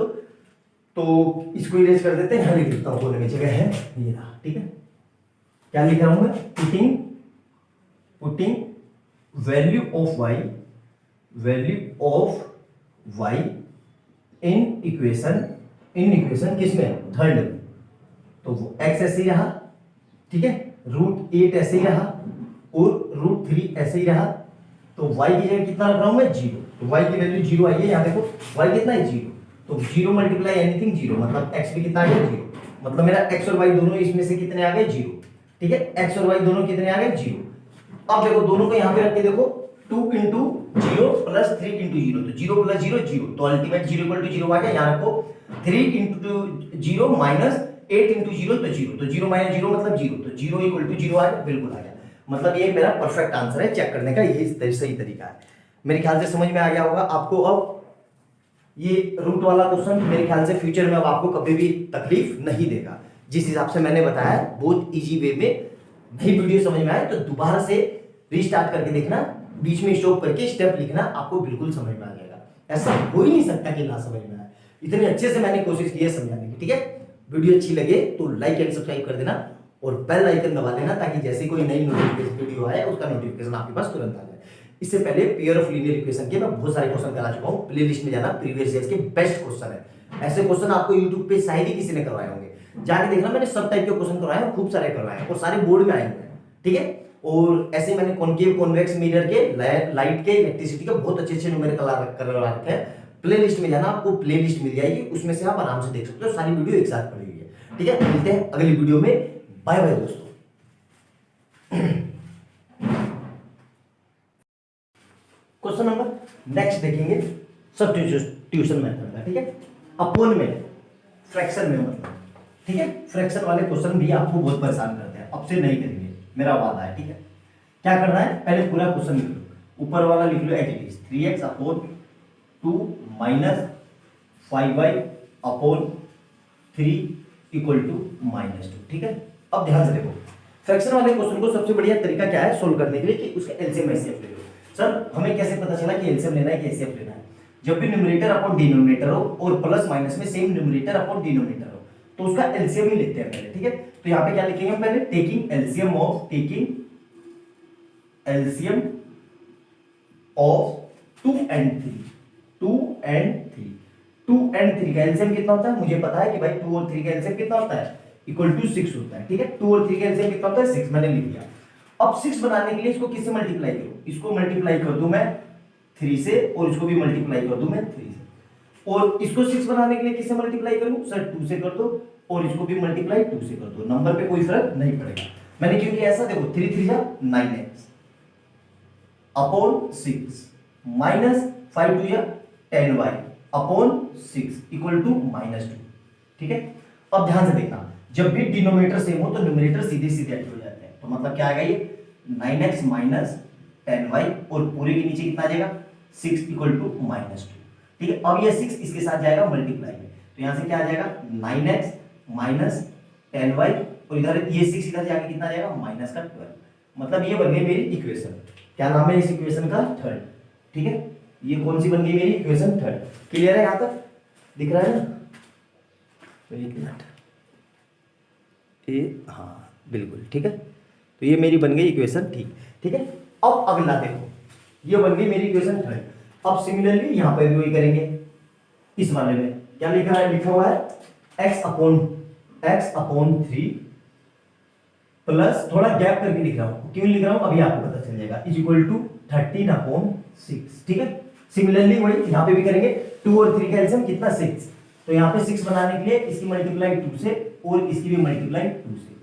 तो इसको इरेज कर देते हैं, यहां लिख देता हूं, कोने में जगह है, ये रहा, ठीक है। क्या लिख रहा हूं मैं, putting value of y in equation किसमें, 3 में, तो x ऐसे ही रहा, ठीक है, √8 ऐसे ही रहा और √3 ऐसे ही रहा, तो y की जगह कितना रख रहा हूं मैं 0, तो y की वैल्यू 0 आई है, यहां देखो y कितना है 0, तो 0 मल्टीप्लाई एनीथिंग 0, मतलब x भी कितना आ गया 0, मतलब मेरा x और y दोनों इसमें से कितने आ गए 0, ठीक है, x और y दोनों कितने आ गए 0। अब देखो दोनों को यहां पे रख के देखो, 2 इंटू 0 प्लस 3 इंटू 0, तो 0 प्लस 0 0, तो अल्टीमेट 0 इक्वल टू 0 आ गया। यहां रखो 3 इंटू 0 माइनस 8 इंटू 0 तो 0, तो 0 माइनस 0 मतलब 0, तो 0 इक्वल टू 0 आ गया, बिल्कुल आ गया, मतलब ये मेरा परफेक्ट आंसर है, चेक करने का यही सही तरीका है। मेरे ख्याल से समझ में आ गया होगा आपको। अब ये रूट वाला क्वेश्चन मेरे ख्याल से फ्यूचर में अब आपको कभी भी तकलीफ नहीं देगा, जिस हिसाब से मैंने बताया बहुत इजी वे में। नई वीडियो समझ में आए तो दोबारा से रीस्टार्ट करके देखना, बीच में स्टॉप करके स्टेप लिखना, आपको बिल्कुल समझ में आ जाएगा। ऐसा हो ही नहीं सकता कि ना समझ में आए, इतने अच्छे से मैंने कोशिश की है समझाने की, ठीक है। वीडियो अच्छी लगे तो लाइक एंड सब्सक्राइब कर देना और बेल आइकन दबा देना, ताकि जैसे कोई नई नोटिफिकेशन वीडियो आए उसका नोटिफिकेशन आपके पास तुरंत आ जाए। इससे पहले पेयर ऑफ लीनियर इक्वेशन के मैं बहुत सारे क्वेश्चन करा चुका हूँ, प्लेलिस्ट में जाना, प्रीवियस ईयर्स के बेस्ट क्वेश्चन है। ऐसे क्वेश्चन आपको यूट्यूब पे शायद ही किसी ने करवाए होंगे, जाके देखना, मैंने सब टाइप के क्वेश्चन करवाए हैं, खूब सारे करवाए हैं और सारे बोर्ड में आए हुए हैं, ठीक है। और ऐसे मैंने कॉनकेव कॉन्वेक्स मिरर के, लाइट के, इलेक्ट्रिसिटी के बहुत अच्छे अच्छे न्यूमेरिकल करवा रखे हैं। प्लेलिस्ट में जाना, आपको प्लेलिस्ट मिल जाएगी, उसमें से आप आराम से देख सकते हो, सारी वीडियो एक साथ पड़ी हुई है, ठीक है। मिलते हैं अगली वीडियो में, बाय बाय दोस्तों। क्वेश्चन नंबर नेक्स्ट देखेंगे सब्स्टिट्यूशन मेथड का, ठीक है। अपोन में, फ्रैक्शन में मतलब, ठीक है। फ्रैक्शन वाले क्वेश्चन भी आपको बहुत परेशान करते हैं, अब से नहीं करेंगे, मेरा वादा है, ठीक है। क्या करना है, पहले पूरा क्वेश्चन लिख लो, ऊपर वाला लिख लो as it is, 3x upon 2 minus 5y upon 3 equal to -2, ठीक है। अब ध्यान से देखो, फ्रैक्शन वाले क्वेश्चन को सबसे बढ़िया तरीका क्या है सोल्व करने के लिए, कि उसका एलसीएम एचसीएफ ले लो। सर हमें कैसे पता चला कि एलसीएम लेना है कि एचसीएफ लेना है? जब भी न्यूमरेटर अपॉन डिनोमिनेटर हो और प्लस माइनस में सेम न्यूमरेटर अपॉन डिनोमिनेटर हो, तो उसका एलसीएम ही लेते हैं पहले, ठीक है। तो यहाँ पे क्या लिखेंगे पहले, taking LCM of 2 and 3, 2 and 3, 2 and 3 का एलसीएम कितना होता है? मुझे पता है कि भाई 2 और 3 का एलसीएम कितना होता है, इक्वल टू 6 होता है, ठीक है। 2 और 3 का एलसीएम कितना होता है? 6, मैंने लिख दिया। अब 6 बनाने के लिए इसको किससे मल्टीप्लाई करूं? इसको मल्टीप्लाई कर दूं मैं 3 से, और इसको भी मल्टीप्लाई कर दूं मैं 3 से। और इसको 6 बनाने के लिए किससे मल्टीप्लाई करूं? सर 2 से कर दो, और इसको भी मल्टीप्लाई 2 से कर दो, नंबर पे कोई फर्क नहीं पड़ेगा। मैंने क्योंकि ऐसा देखो, 3 3 जा 9x अपॉन 6 माइनस 5 2 जा 10y अपॉन 6 इक्वल टू -2, ठीक है। अब ध्यान से देखना, जब भी डिनोमिनेटर सेम हो तो न्यूमरेटर सीधे सीधे ऐड हो जाते हैं, तो मतलब क्या आएगा, ये 9x माइनस 10y, और पूरे के नीचे कितना आ जाएगा, 6 इक्वल टू -2, ठीक है। अब ये 6 इसके साथ जाएगा मल्टीप्लाई में, तो यहां से क्या आ जाएगा, 9x माइनस 10y, और इधर ये 6 इधर जाके कितना आ जाएगा, माइनस का 12, मतलब ये बन गई मेरी इक्वेशन। क्या नाम है इस इक्वेशन का? थर्ड, ठीक है। ये कौन सी बन गई मेरी इक्वेशन? थर्ड। क्लियर है? यहां तक दिख रहा है ना? तो एक मिनट, ये हाँ बिल्कुल ठीक है। तो ये मेरी बन गई इक्वेशन, ठीक है। अब अगला देखो, ये बन गई मेरी इक्वेशन थर्ड। अब सिमिलरली यहां पर भी वही करेंगे, इस वाले में क्या लिखा हुआ है, x अपॉन 3 प्लस, थोड़ा गैप करके लिख रहा हूं, क्यों लिख रहा हूं अभी आपको पता चल जाएगा, इज इक्वल टू 13 अपॉन 6, ठीक है। सिमिलरली वही यहां पे भी करेंगे, 2 और 3 का एलसीएम कितना, 6, तो यहां पे 6 बनाने के लिए इसकी मल्टीप्लाई 2 से, और इसकी भी मल्टीप्लाई 2 से,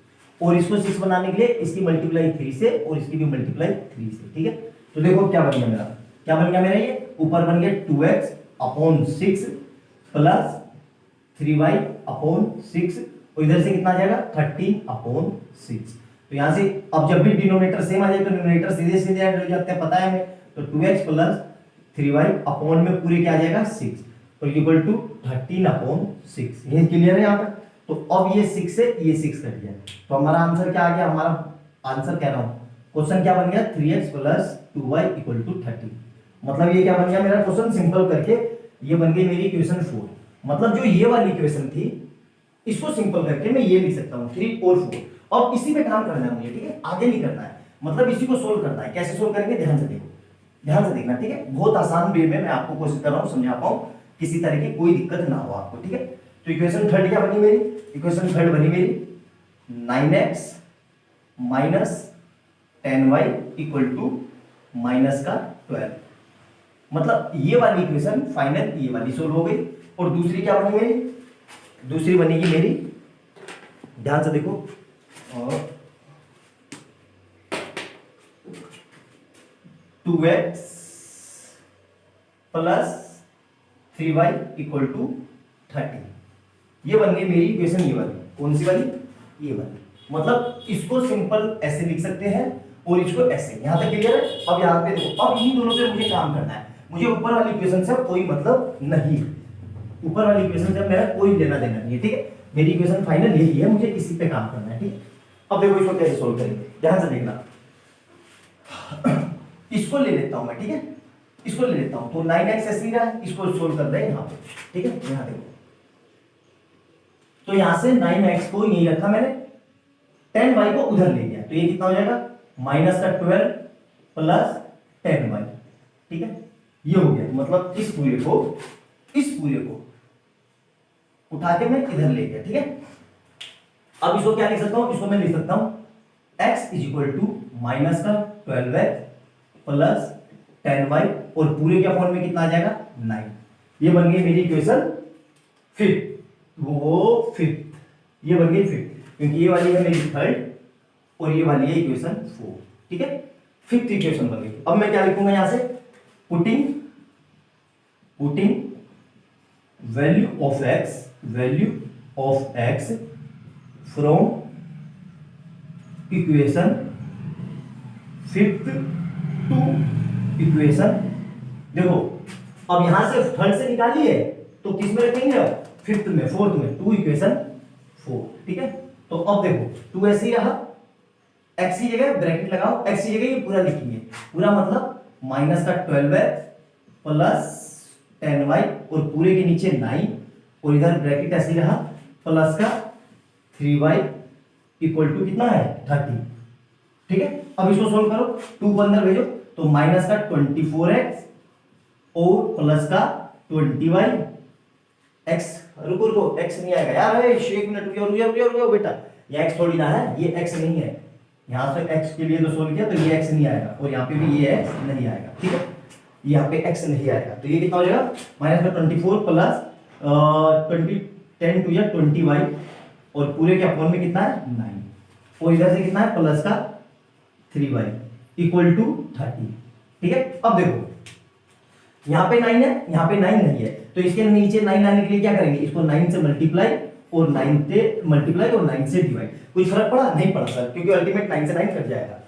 और इसको 6 बनाने के लिए इसकी मल्टीप्लाई 3 से, और इसकी भी मल्टीप्लाई 3 से, ठीक है। तो देखो क्या बन गया मेरा, क्या बन गया मेरा, ये ऊपर बन गया 2x upon 6 plus 3y upon 6, और इधर से कितना आ जाएगा, 13 अपॉन 6। तो यहां से अब जब भी डिनोमिनेटर सेम आ जाए तो न्यूमरेटर सीधे सीधे ऐड हो जाते हैं, पता है हमें। तो 2x प्लस 3y अपॉन में पूरे क्या आ जाएगा, 6, तो इक्वल टू 13 अपॉन 6। ये क्लियर है यहाँ पर? तो अब ये 6 से ये 6 कट गया, तो हमारा आंसर क्या आ गया, हमारा आंसर कह रहा हूं, क्वेश्चन क्या बन गया, 3x plus 2y equal to 13। मतलब ये क्या बन गया मेरा क्वेश्चन, सिंपल करके ये बन गई मेरी इक्वेशन 4। मतलब जो ये वाली इक्वेशन थी, इसको सिंपल करके मैं ये लिख सकता हूँ 3 और 4। अब इसी पे काम करना है मुझे, ठीक है, आगे नहीं करना है, मतलब इसी को सोल्व करना है। कैसे सोल्व करेंगे, ध्यान से देखो, ध्यान से देखना, ठीक है। बहुत आसान वे में मैं आपको कोशिश कर रहा हूँ समझा पाऊं, किसी तरह की कोई दिक्कत ना हो आपको, ठीक है। तो इक्वेशन थर्ड क्या बनी मेरी, इक्वेशन थर्ड बनी मेरी 9x minus 10y equal to minus का 12। मतलब ये वाली इक्वेशन फाइनल ये वाली सोल्व हो गई। और दूसरी क्या बनी मेरी, दूसरी बनेगी मेरी, ध्यान से देखो, और 2x plus 3y equal to 13। ये बन गई मेरी इक्वेशन, ये वाली, कौन सी वाली, ये वाली। मतलब इसको सिंपल ऐसे लिख सकते हैं और इसको ऐसे, यहां तक क्लियर है। अब यहां पे देखो, अब इन दोनों पे मुझे काम करना है, मुझे ऊपर वाली इक्वेशन से कोई मतलब नहीं, ऊपर वाली इक्वेशन से मेरा कोई लेना देना नहीं है, ठीक है। मेरी इक्वेशन फाइनल यही है, मुझे इसी पे काम करना है, ठीक है। अब देखो इसको कैसे सोल्व करेंगे, ध्यान से देखना, इसको ले लेता हूं मैं, ठीक है, इसको ले लेता हूं। तो 9x ऐसे ही रहा, इसको सोल्व कर रहे हैं यहां पे, ठीक है। यहां देखो तो यहां से 9x को यही रखा मैंने, 10y को उधर ले गया, तो ये कितना हो जाएगा माइनस का 12 प्लस 10y, ठीक है, ये हो गया। मतलब इस पूरे को उठा के मैं इधर ले गया, ठीक है। अब इसको क्या लिख सकता हूं, इसको मैं लिख सकता हूं x is equal to minus का 12x प्लस 10y, और पूरे के फॉर्म में कितना आ जाएगा 9। ये बन गई मेरी इक्वेशन फिफ्थ, ये बन गई फिफ्थ, क्योंकि ये वाली है मेरी थर्ड और ये वाली है इक्वेशन 4, ठीक है। फिफ्थ इक्वेशन बन गई। अब मैं क्या लिखूंगा यहां से, putting value of x from equation fifth to equation, देखो अब यहां से थर्ड से निकालिए तो किस में रखेंगे, फिफ्थ में, फोर्थ में, टू इक्वेशन 4, ठीक है। तो अब देखो 2 ऐसे ही रहा, x की जगह ब्रैकेट लगाओ, x की जगह ये पूरा लिखेंगे, पूरा मतलब माइनस का 12x प्लस 10y और पूरे के नीचे 9 और इधर ब्रैकेट ऐसे ही रहा, प्लस का 3y इक्वल टू कितना है 30, ठीक है। अब इसको सोल्व करो, 2 को अंदर भेजो तो माइनस का 24x और प्लस का 20y, x रुको x नहीं आएगा यार, एक मिनट रुको बेटा, ये x थोड़ी ना है, ये x नहीं है, यहाँ से x के लिए तो सोल्व किया तो ये x नहीं आएगा, और यहाँ पे भी ये x नहीं आएगा, ठीक है, यहाँ पे x नहीं आएगा, तो ये कितना हो जाएगा माइनस का 24 प्लस 10 टू या 20y और पूरे के अपॉन में कितना है 9 और इधर से कितना है प्लस का 3y इक्वल टू 30, ठीक है। अब देखो यहाँ पे 9 है, यहाँ पे 9 नहीं है, तो इसके नीचे 9 आने के लिए क्या करेंगे, इसको 9 से मल्टीप्लाई और 9 से डिवाइड। कुछ फर्क पड़ा, नहीं पड़ा सर, क्योंकि अल्टीमेट 9 से 9 कट जाएगा।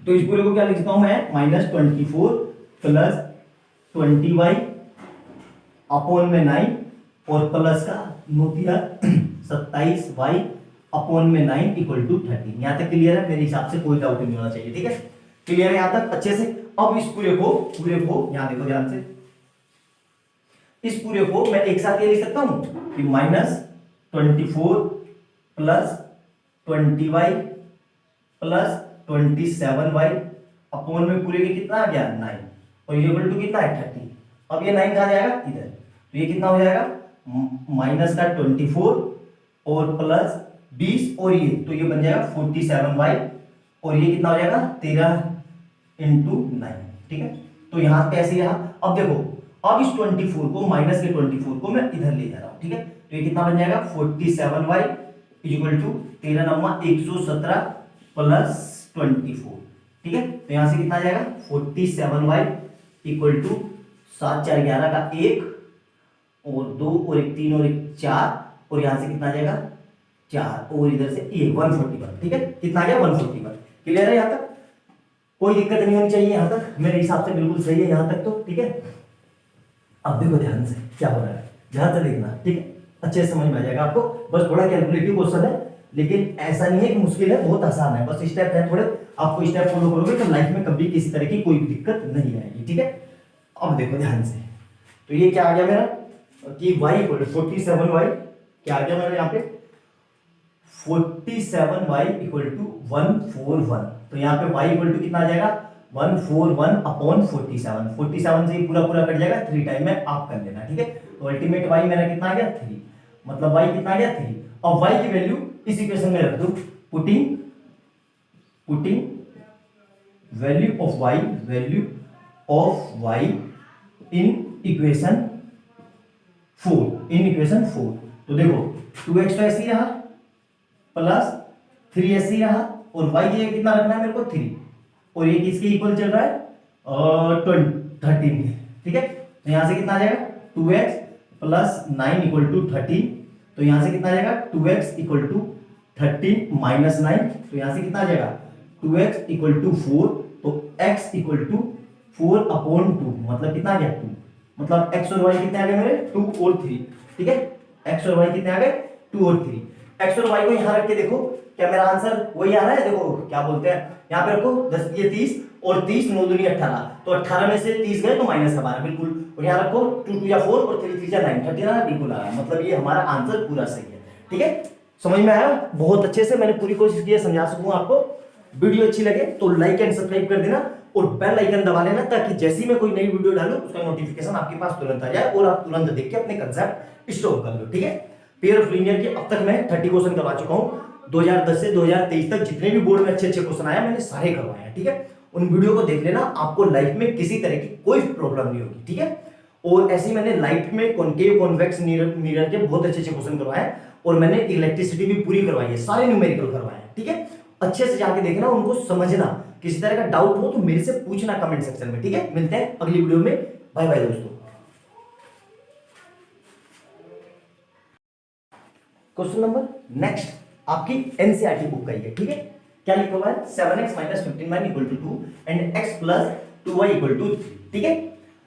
तो इस पूरे को क्या लिखता हूं मैं, माइनस 24 प्लस 20y अपॉन में 9 और प्लस का 27y अपॉन में 9 इक्वल टू 30। यहां तक क्लियर है, मेरे हिसाब से कोई डाउट नहीं होना चाहिए, ठीक है, क्लियर है यहां तक अच्छे से। अब इस पूरे को यहां देखो ध्यान से, इस पूरे को मैं एक साथ ये लिख सकता हूं कि minus 24 plus 20y plus 27y upon में पूरे के कितना आ गया 9 और इक्वल टू कितना है 30। अब ये 9 कहां जाएगा इधर, तो ये कितना हो जाएगा माइनस का 24 और प्लस 20 और ये तो ये बन जाएगा 47y और ये कितना हो जाएगा 13 इंटू 9, ठीक है। तो यहां पे ऐसे रहा। अब देखो अब इस 24 को माइनस के 24 को मैं इधर ले जा रहा हूं, ठीक है, तो ये कितना बन जाएगा 47y equal to 13 Namma 117 plus 24, ठीक है। तो यहां से कितना आ जाएगा 47y इक्वल टू 7 4 11 का 1 और 2 और 1 3 और 1 4 और यहां से कितना आ जाएगा 4 और इधर से 141, ठीक है, कितना आ गया 141। क्लियर है, यहां तक कोई दिक्कत नहीं होनी चाहिए, यहां तक मेरे हिसाब से बिल्कुल सही है यहां तक, तो ठीक है। अब देखो ध्यान से क्या हो रहा है, ध्यान से देखना, ठीक है, अच्छे से समझ में आ जाएगा आपको। बस थोड़ा कैलकुलेटिव क्वेश्चन है, लेकिन ऐसा नहीं है कि मुश्किल है, बहुत आसान है, बस स्टेप है थोड़े, आपको स्टेप फॉलो करोगे तो लाइफ में कभी किसी तरह की कोई दिक्कत नहीं आएगी, ठीक है। अब देखो ध्यान से, तो ये क्या आ गया मेरा कि y इक्वल टू 47y, क्या आ गया मेरा यहाँ पे 47y इक्वल टू 141, तो यहाँ पे y इक्वल टू कितना आ जाएगा 141 अपॉन 47, 47 से पूरा पूरा कट जाएगा, 3 टाइम में आप कर लेना, ठीक है। तो अल्टीमेट y मेरा कितना आ गया 3, मतलब y कितना आ गया 3। अब y की वैल्यू इस इक्वेशन में रख दो, putting value of y in equation 4, तो देखो 2x तो ऐसे ही रहा प्लस 3 ऐसे ही रहा और y की जगह कितना रखना है मेरे को 3 और ये किसके इक्वल चल रहा है 13 के, ठीक है। तो यहां से कितना आ जाएगा 2x प्लस 9 इक्वल टू 13, तो यहां से कितना आ जाएगा 2x इक्वल टू 13 माइनस 9, तो यहां से कितना आ जाएगा 2x इक्वल टू 4, तो x इक्वल टू 4 अपॉन 2, मतलब कितना आ गया 2, मतलब x और y कितने आ गए मेरे 2 और 3, ठीक है। x और y कितने आ गए 2 और 3, x और y को यहां रख के देखो क्या मेरा आंसर वही आ रहा है। देखो क्या बोलते हैं, यहाँ पे रखो 10 ये 30 और 30 9 दूनी 18, तो 18 में से 30 गए तो माइनस 12 बिल्कुल, और यहाँ रखो 2 2 या 4 और 3 3 या 9 39 बिल्कुल आ रहा है, मतलब ये हमारा आंसर पूरा सही है, ठीक है, समझ में आया? बहुत अच्छे से मैंने पूरी कोशिश की है समझा सकूं आपको। वीडियो अच्छी लगे तो लाइक एंड सब्सक्राइब कर देना और बेल आइकन दबा लेना, ताकि जैसे ही मैं कोई नई वीडियो डालूं उसका नोटिफिकेशन आपके पास तुरंत आ जाए और आप तुरंत देख के अपने कंसेप्ट स्टोर कर लो। ठीक है, पेयर ऑफ लीनियर के अब तक मैं 30 क्वेश्चन करवा चुका हूं। 2010 से 2023 तक जितने भी बोर्ड में अच्छे अच्छे क्वेश्चन आए मैंने सारे करवाए हैं। ठीक है, उन वीडियो को देख लेना, आपको लाइफ में किसी तरह की कोई प्रॉब्लम नहीं होगी। ठीक है, और ऐसे ही मैंने लाइफ में कॉनकेव कॉन्वेक्स मिरर के बहुत अच्छे अच्छे क्वेश्चन करवाए हैं और मैंने इलेक्ट्रिसिटी भी पूरी करवाई है, सारे न्यूमेरिकल करवाए हैं। ठीक है, अच्छे से जाके देखना, उनको समझना, किसी तरह का डाउट हो तो मेरे से पूछना कमेंट सेक्शन में। ठीक है, मिलते हैं अगली वीडियो में। बाय बाय दोस्तों। क्वेश्चन नंबर नेक्स्ट आपकी एनसीईआरटी बुक का ही है। ठीक है, क्या लिखा हुआ है? 7x - 15y = 2 and x + 2y = 3। ठीक है,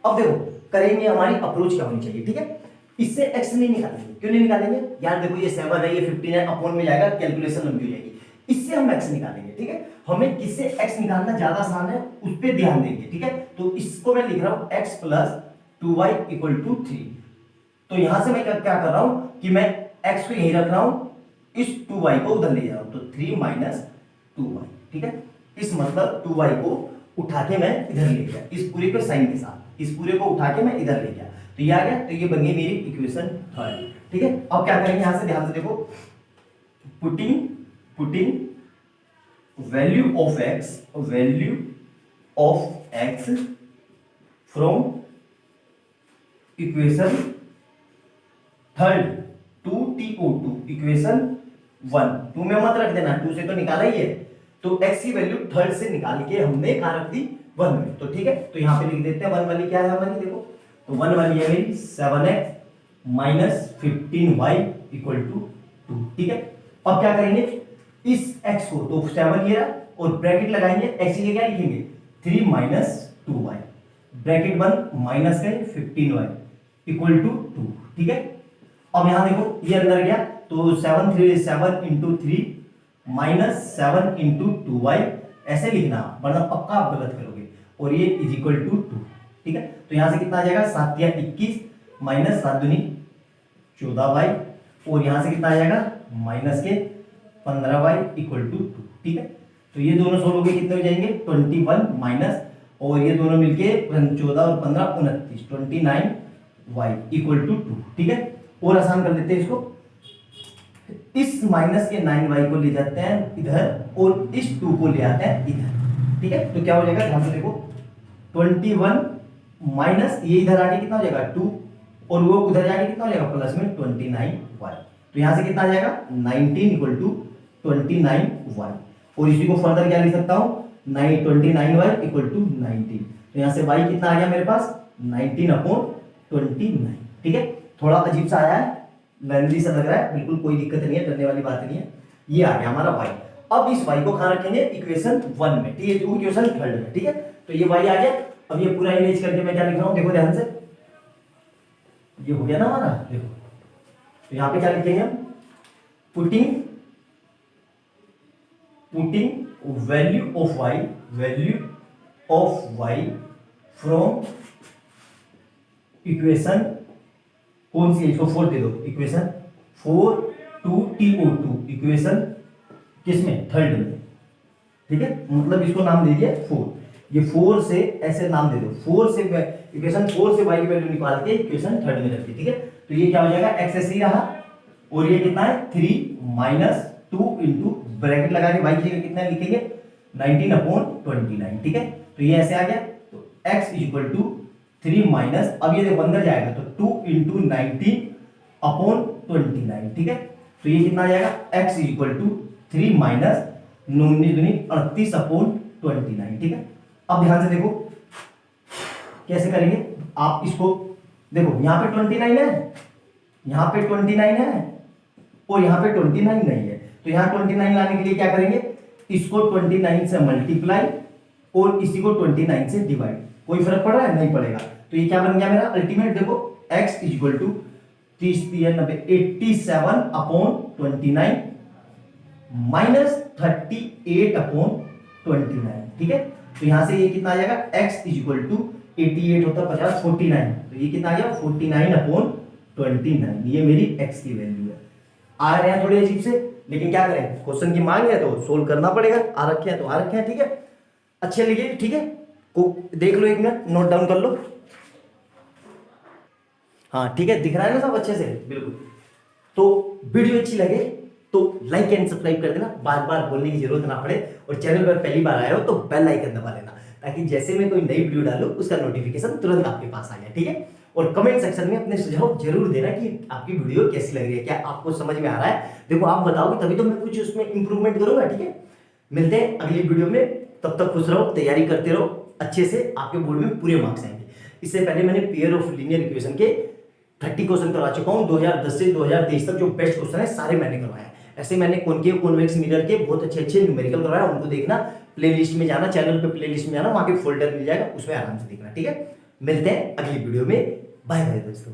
अब देखो करेंगे, हमारी अप्रोच क्या होनी चाहिए? ठीक है, इससे x नहीं निकालेंगे। क्यों नहीं निकालेंगे यार? देखो ये 7 है, ये 15 है, अपॉन में जाएगा, कैलकुलेशन लंबी हो जाएगी। इससे हम x निकालेंगे। ठीक है, हमें किससे x निकालना ज्यादा आसान है उस पे ध्यान देंगे। ठीक है, तो इसको मैं लिख रहा हूं x + 2y = 3। तो यहां से मैं क्या कर रहा हूं कि मैं x को यहीं रख रहा हूं, इस 2y को उधर ले जा रहा हूं, तो 3 - 2y। ठीक है, इस मतलब 2y को उठा के मैं इधर ले गया, इस पूरे को साइन के साथ, इस पूरे को उठा के मैं इधर ले गया, तो ये आ गया। तो ये बन गई मेरी इक्वेशन 3। ठीक है, अब क्या करेंगे? यहां से ध्यान से देखो, putting value of x from equation 3 to TO2 equation 1। 2 में मत रख देना, 2 से तो निकाला ही है, तो x की वैल्यू 3 से निकाल के हमने कहां रख दी? 1 में। तो ठीक है, तो यहां पे लिख देते हैं 1 वाली क्या है हमारी, देखो तो 1 वाली है मेरी 7x - 15y = 2। ठीक है, अब क्या करेंगे? इस x को तो 7 ये रहा और ब्रैकेट लगाएंगे, x के लिए क्या लिखेंगे? 3 - 2y, ब्रैकेट बंद, माइनस करें 15y = 2। ठीक है, अब यहां देखो ये अंदर गया, तो 7 3 7 × 3 - 7 × 2y ऐसे लिखना, वरना पक्का आप गलत करोगे, और ये = 2। ठीक है, तो यहां से कितना आ जाएगा? 7 या 21 - 7 दूनी 14y, और यहां से कितना आ जाएगा? माइनस के 15y = 2। ठीक है, तो ये दोनों सोल्व होके कितने हो जाएंगे? 21 माइनस, और ये दोनों मिलके 14 और 15 29, 29y = 2। ठीक है, और आसान कर देते हैं इसको, इस माइनस के 9y को ले जाते हैं इधर और इस 2 को ले आते हैं इधर। ठीक है, तो क्या हो जाएगा? ध्यान से देखो, 21 माइनस ये इधर आके कितना हो जाएगा? 2, और वो उधर जाके कितना हो जाएगा? प्लस में 29y। तो यहां से कितना आ जाएगा? 19 = 29y, और इसी को फर्दर क्या लिख सकता हूं? 29y = 19। तो यहां से y कितना आ गया मेरे पास? 19/29। ठीक है, थोड़ा अजीब सा आया है, लेंथी सा लग रहा है, बिल्कुल कोई दिक्कत नहीं है, डरने वाली बात नहीं है। ये आ गया हमारा y। अब इस y को कहां रखेंगे? इक्वेशन 1 में। ठीक है, जो इक्वेशन 3 में। ठीक है, तो ये y आ गया। अब ये पूरा इमेज करके मैं क्या लिख रहा हूं, देखो ध्यान से, ये हो गया ना हमारा, देखो तो यहां पे क्या लिखेंगे हम? Putting value of y from equation, कौन सी है? इसको 4 दे दो, इक्वेशन 4 टू TO2 इक्वेशन किसमें? 3 में। ठीक है, मतलब इसको नाम दे दिया 4। ये 4 से ऐसे नाम दे दो, 4 से इक्वेशन 4 से y की वैल्यू निकाल के इक्वेशन 3 में रखी। ठीक है, तो ये क्या हो जाएगा? x ऐसे ही रहा, और ये कितना है? 3 - 2 × ब्रैकेट लगा के y की जगह कितना लिखेंगे? 19/29। ठीक है, तो ये ऐसे आ गया, तो x = 3 माइनस, अब ये देखो अंदर जाएगा तो 2 × 19/29। ठीक है, तो ये कितना आ जाएगा? x = 3 माइनस 19 दूनी 38/29। ठीक है, अब ध्यान से देखो कैसे करेंगे आप इसको, देखो यहां पे 29 है, यहां पे 29 है, और यहां पे 29 नहीं है, तो यहां 29 लाने के लिए क्या करेंगे? इसको 29 से मल्टीप्लाई और इसी को 29 से डिवाइड। कोई फर्क पड़ रहा है? नहीं पड़ेगा। तो ये क्या बन गया मेरा अल्टीमेट? देखो x = 87/29 माइनस 38/29। ठीक है, तो यहां से ये कितना आ जाएगा? x = 88 होता 50 49, तो ये कितना आ गया? 49/29। ये मेरी x की वैल्यू है। आ रहे हैं थोड़े अजीब से, लेकिन क्या करें, क्वेश्चन की मांग है तो सोल्व करना पड़ेगा। आ रखे हैं तो आ रखे हैं, ठीक है। अच्छे लगे, ठीक है, को देख लो, 1 मिनट नोट डाउन कर लो। हाँ ठीक है, दिख रहा है ना सब अच्छे से, बिल्कुल। तो वीडियो अच्छी लगे तो लाइक एंड सब्सक्राइब कर देना, बार बार बोलने की जरूरत ना पड़े। और चैनल पर पहली बार आए हो तो बेल आइकन दबा लेना, ताकि जैसे मैं कोई नई वीडियो डालूं उसका नोटिफिकेशन तुरंत आपके पास आ जाए, ठीक है। और कमेंट सेक्शन में अपने सुझाव जरूर देना कि आपकी वीडियो कैसी लग रही है, क्या आपको समझ में आ रहा है। देखो आप बताओगे तभी तो मैं कुछ उसमें इंप्रूवमेंट करूंगा, ठीक है। मिलते हैं अगली वीडियो में, तब तक खुश रहो, तैयारी करते रहो अच्छे से, आपके बोर्ड में पूरे मार्क्स आएंगे। इससे पहले मैंने पेयर ऑफ लीनियर इक्वेशन के 30 क्वेश्चन करवा चुका हूँ। 2010 से 2023 तक जो बेस्ट क्वेश्चन है सारे मैंने करवाए हैं। ऐसे मैंने कॉनकेव कॉन्वेक्स मिरर के बहुत अच्छे अच्छे न्यूमेरिकल करवाए, उनको देखना। प्लेलिस्ट में जाना, चैनल पे प्लेलिस्ट में जाना, वहां पे फोल्डर मिल जाएगा, उसमें आराम से देखना, ठीक है। मिलते हैं अगली वीडियो में, बाय बाय दोस्तों।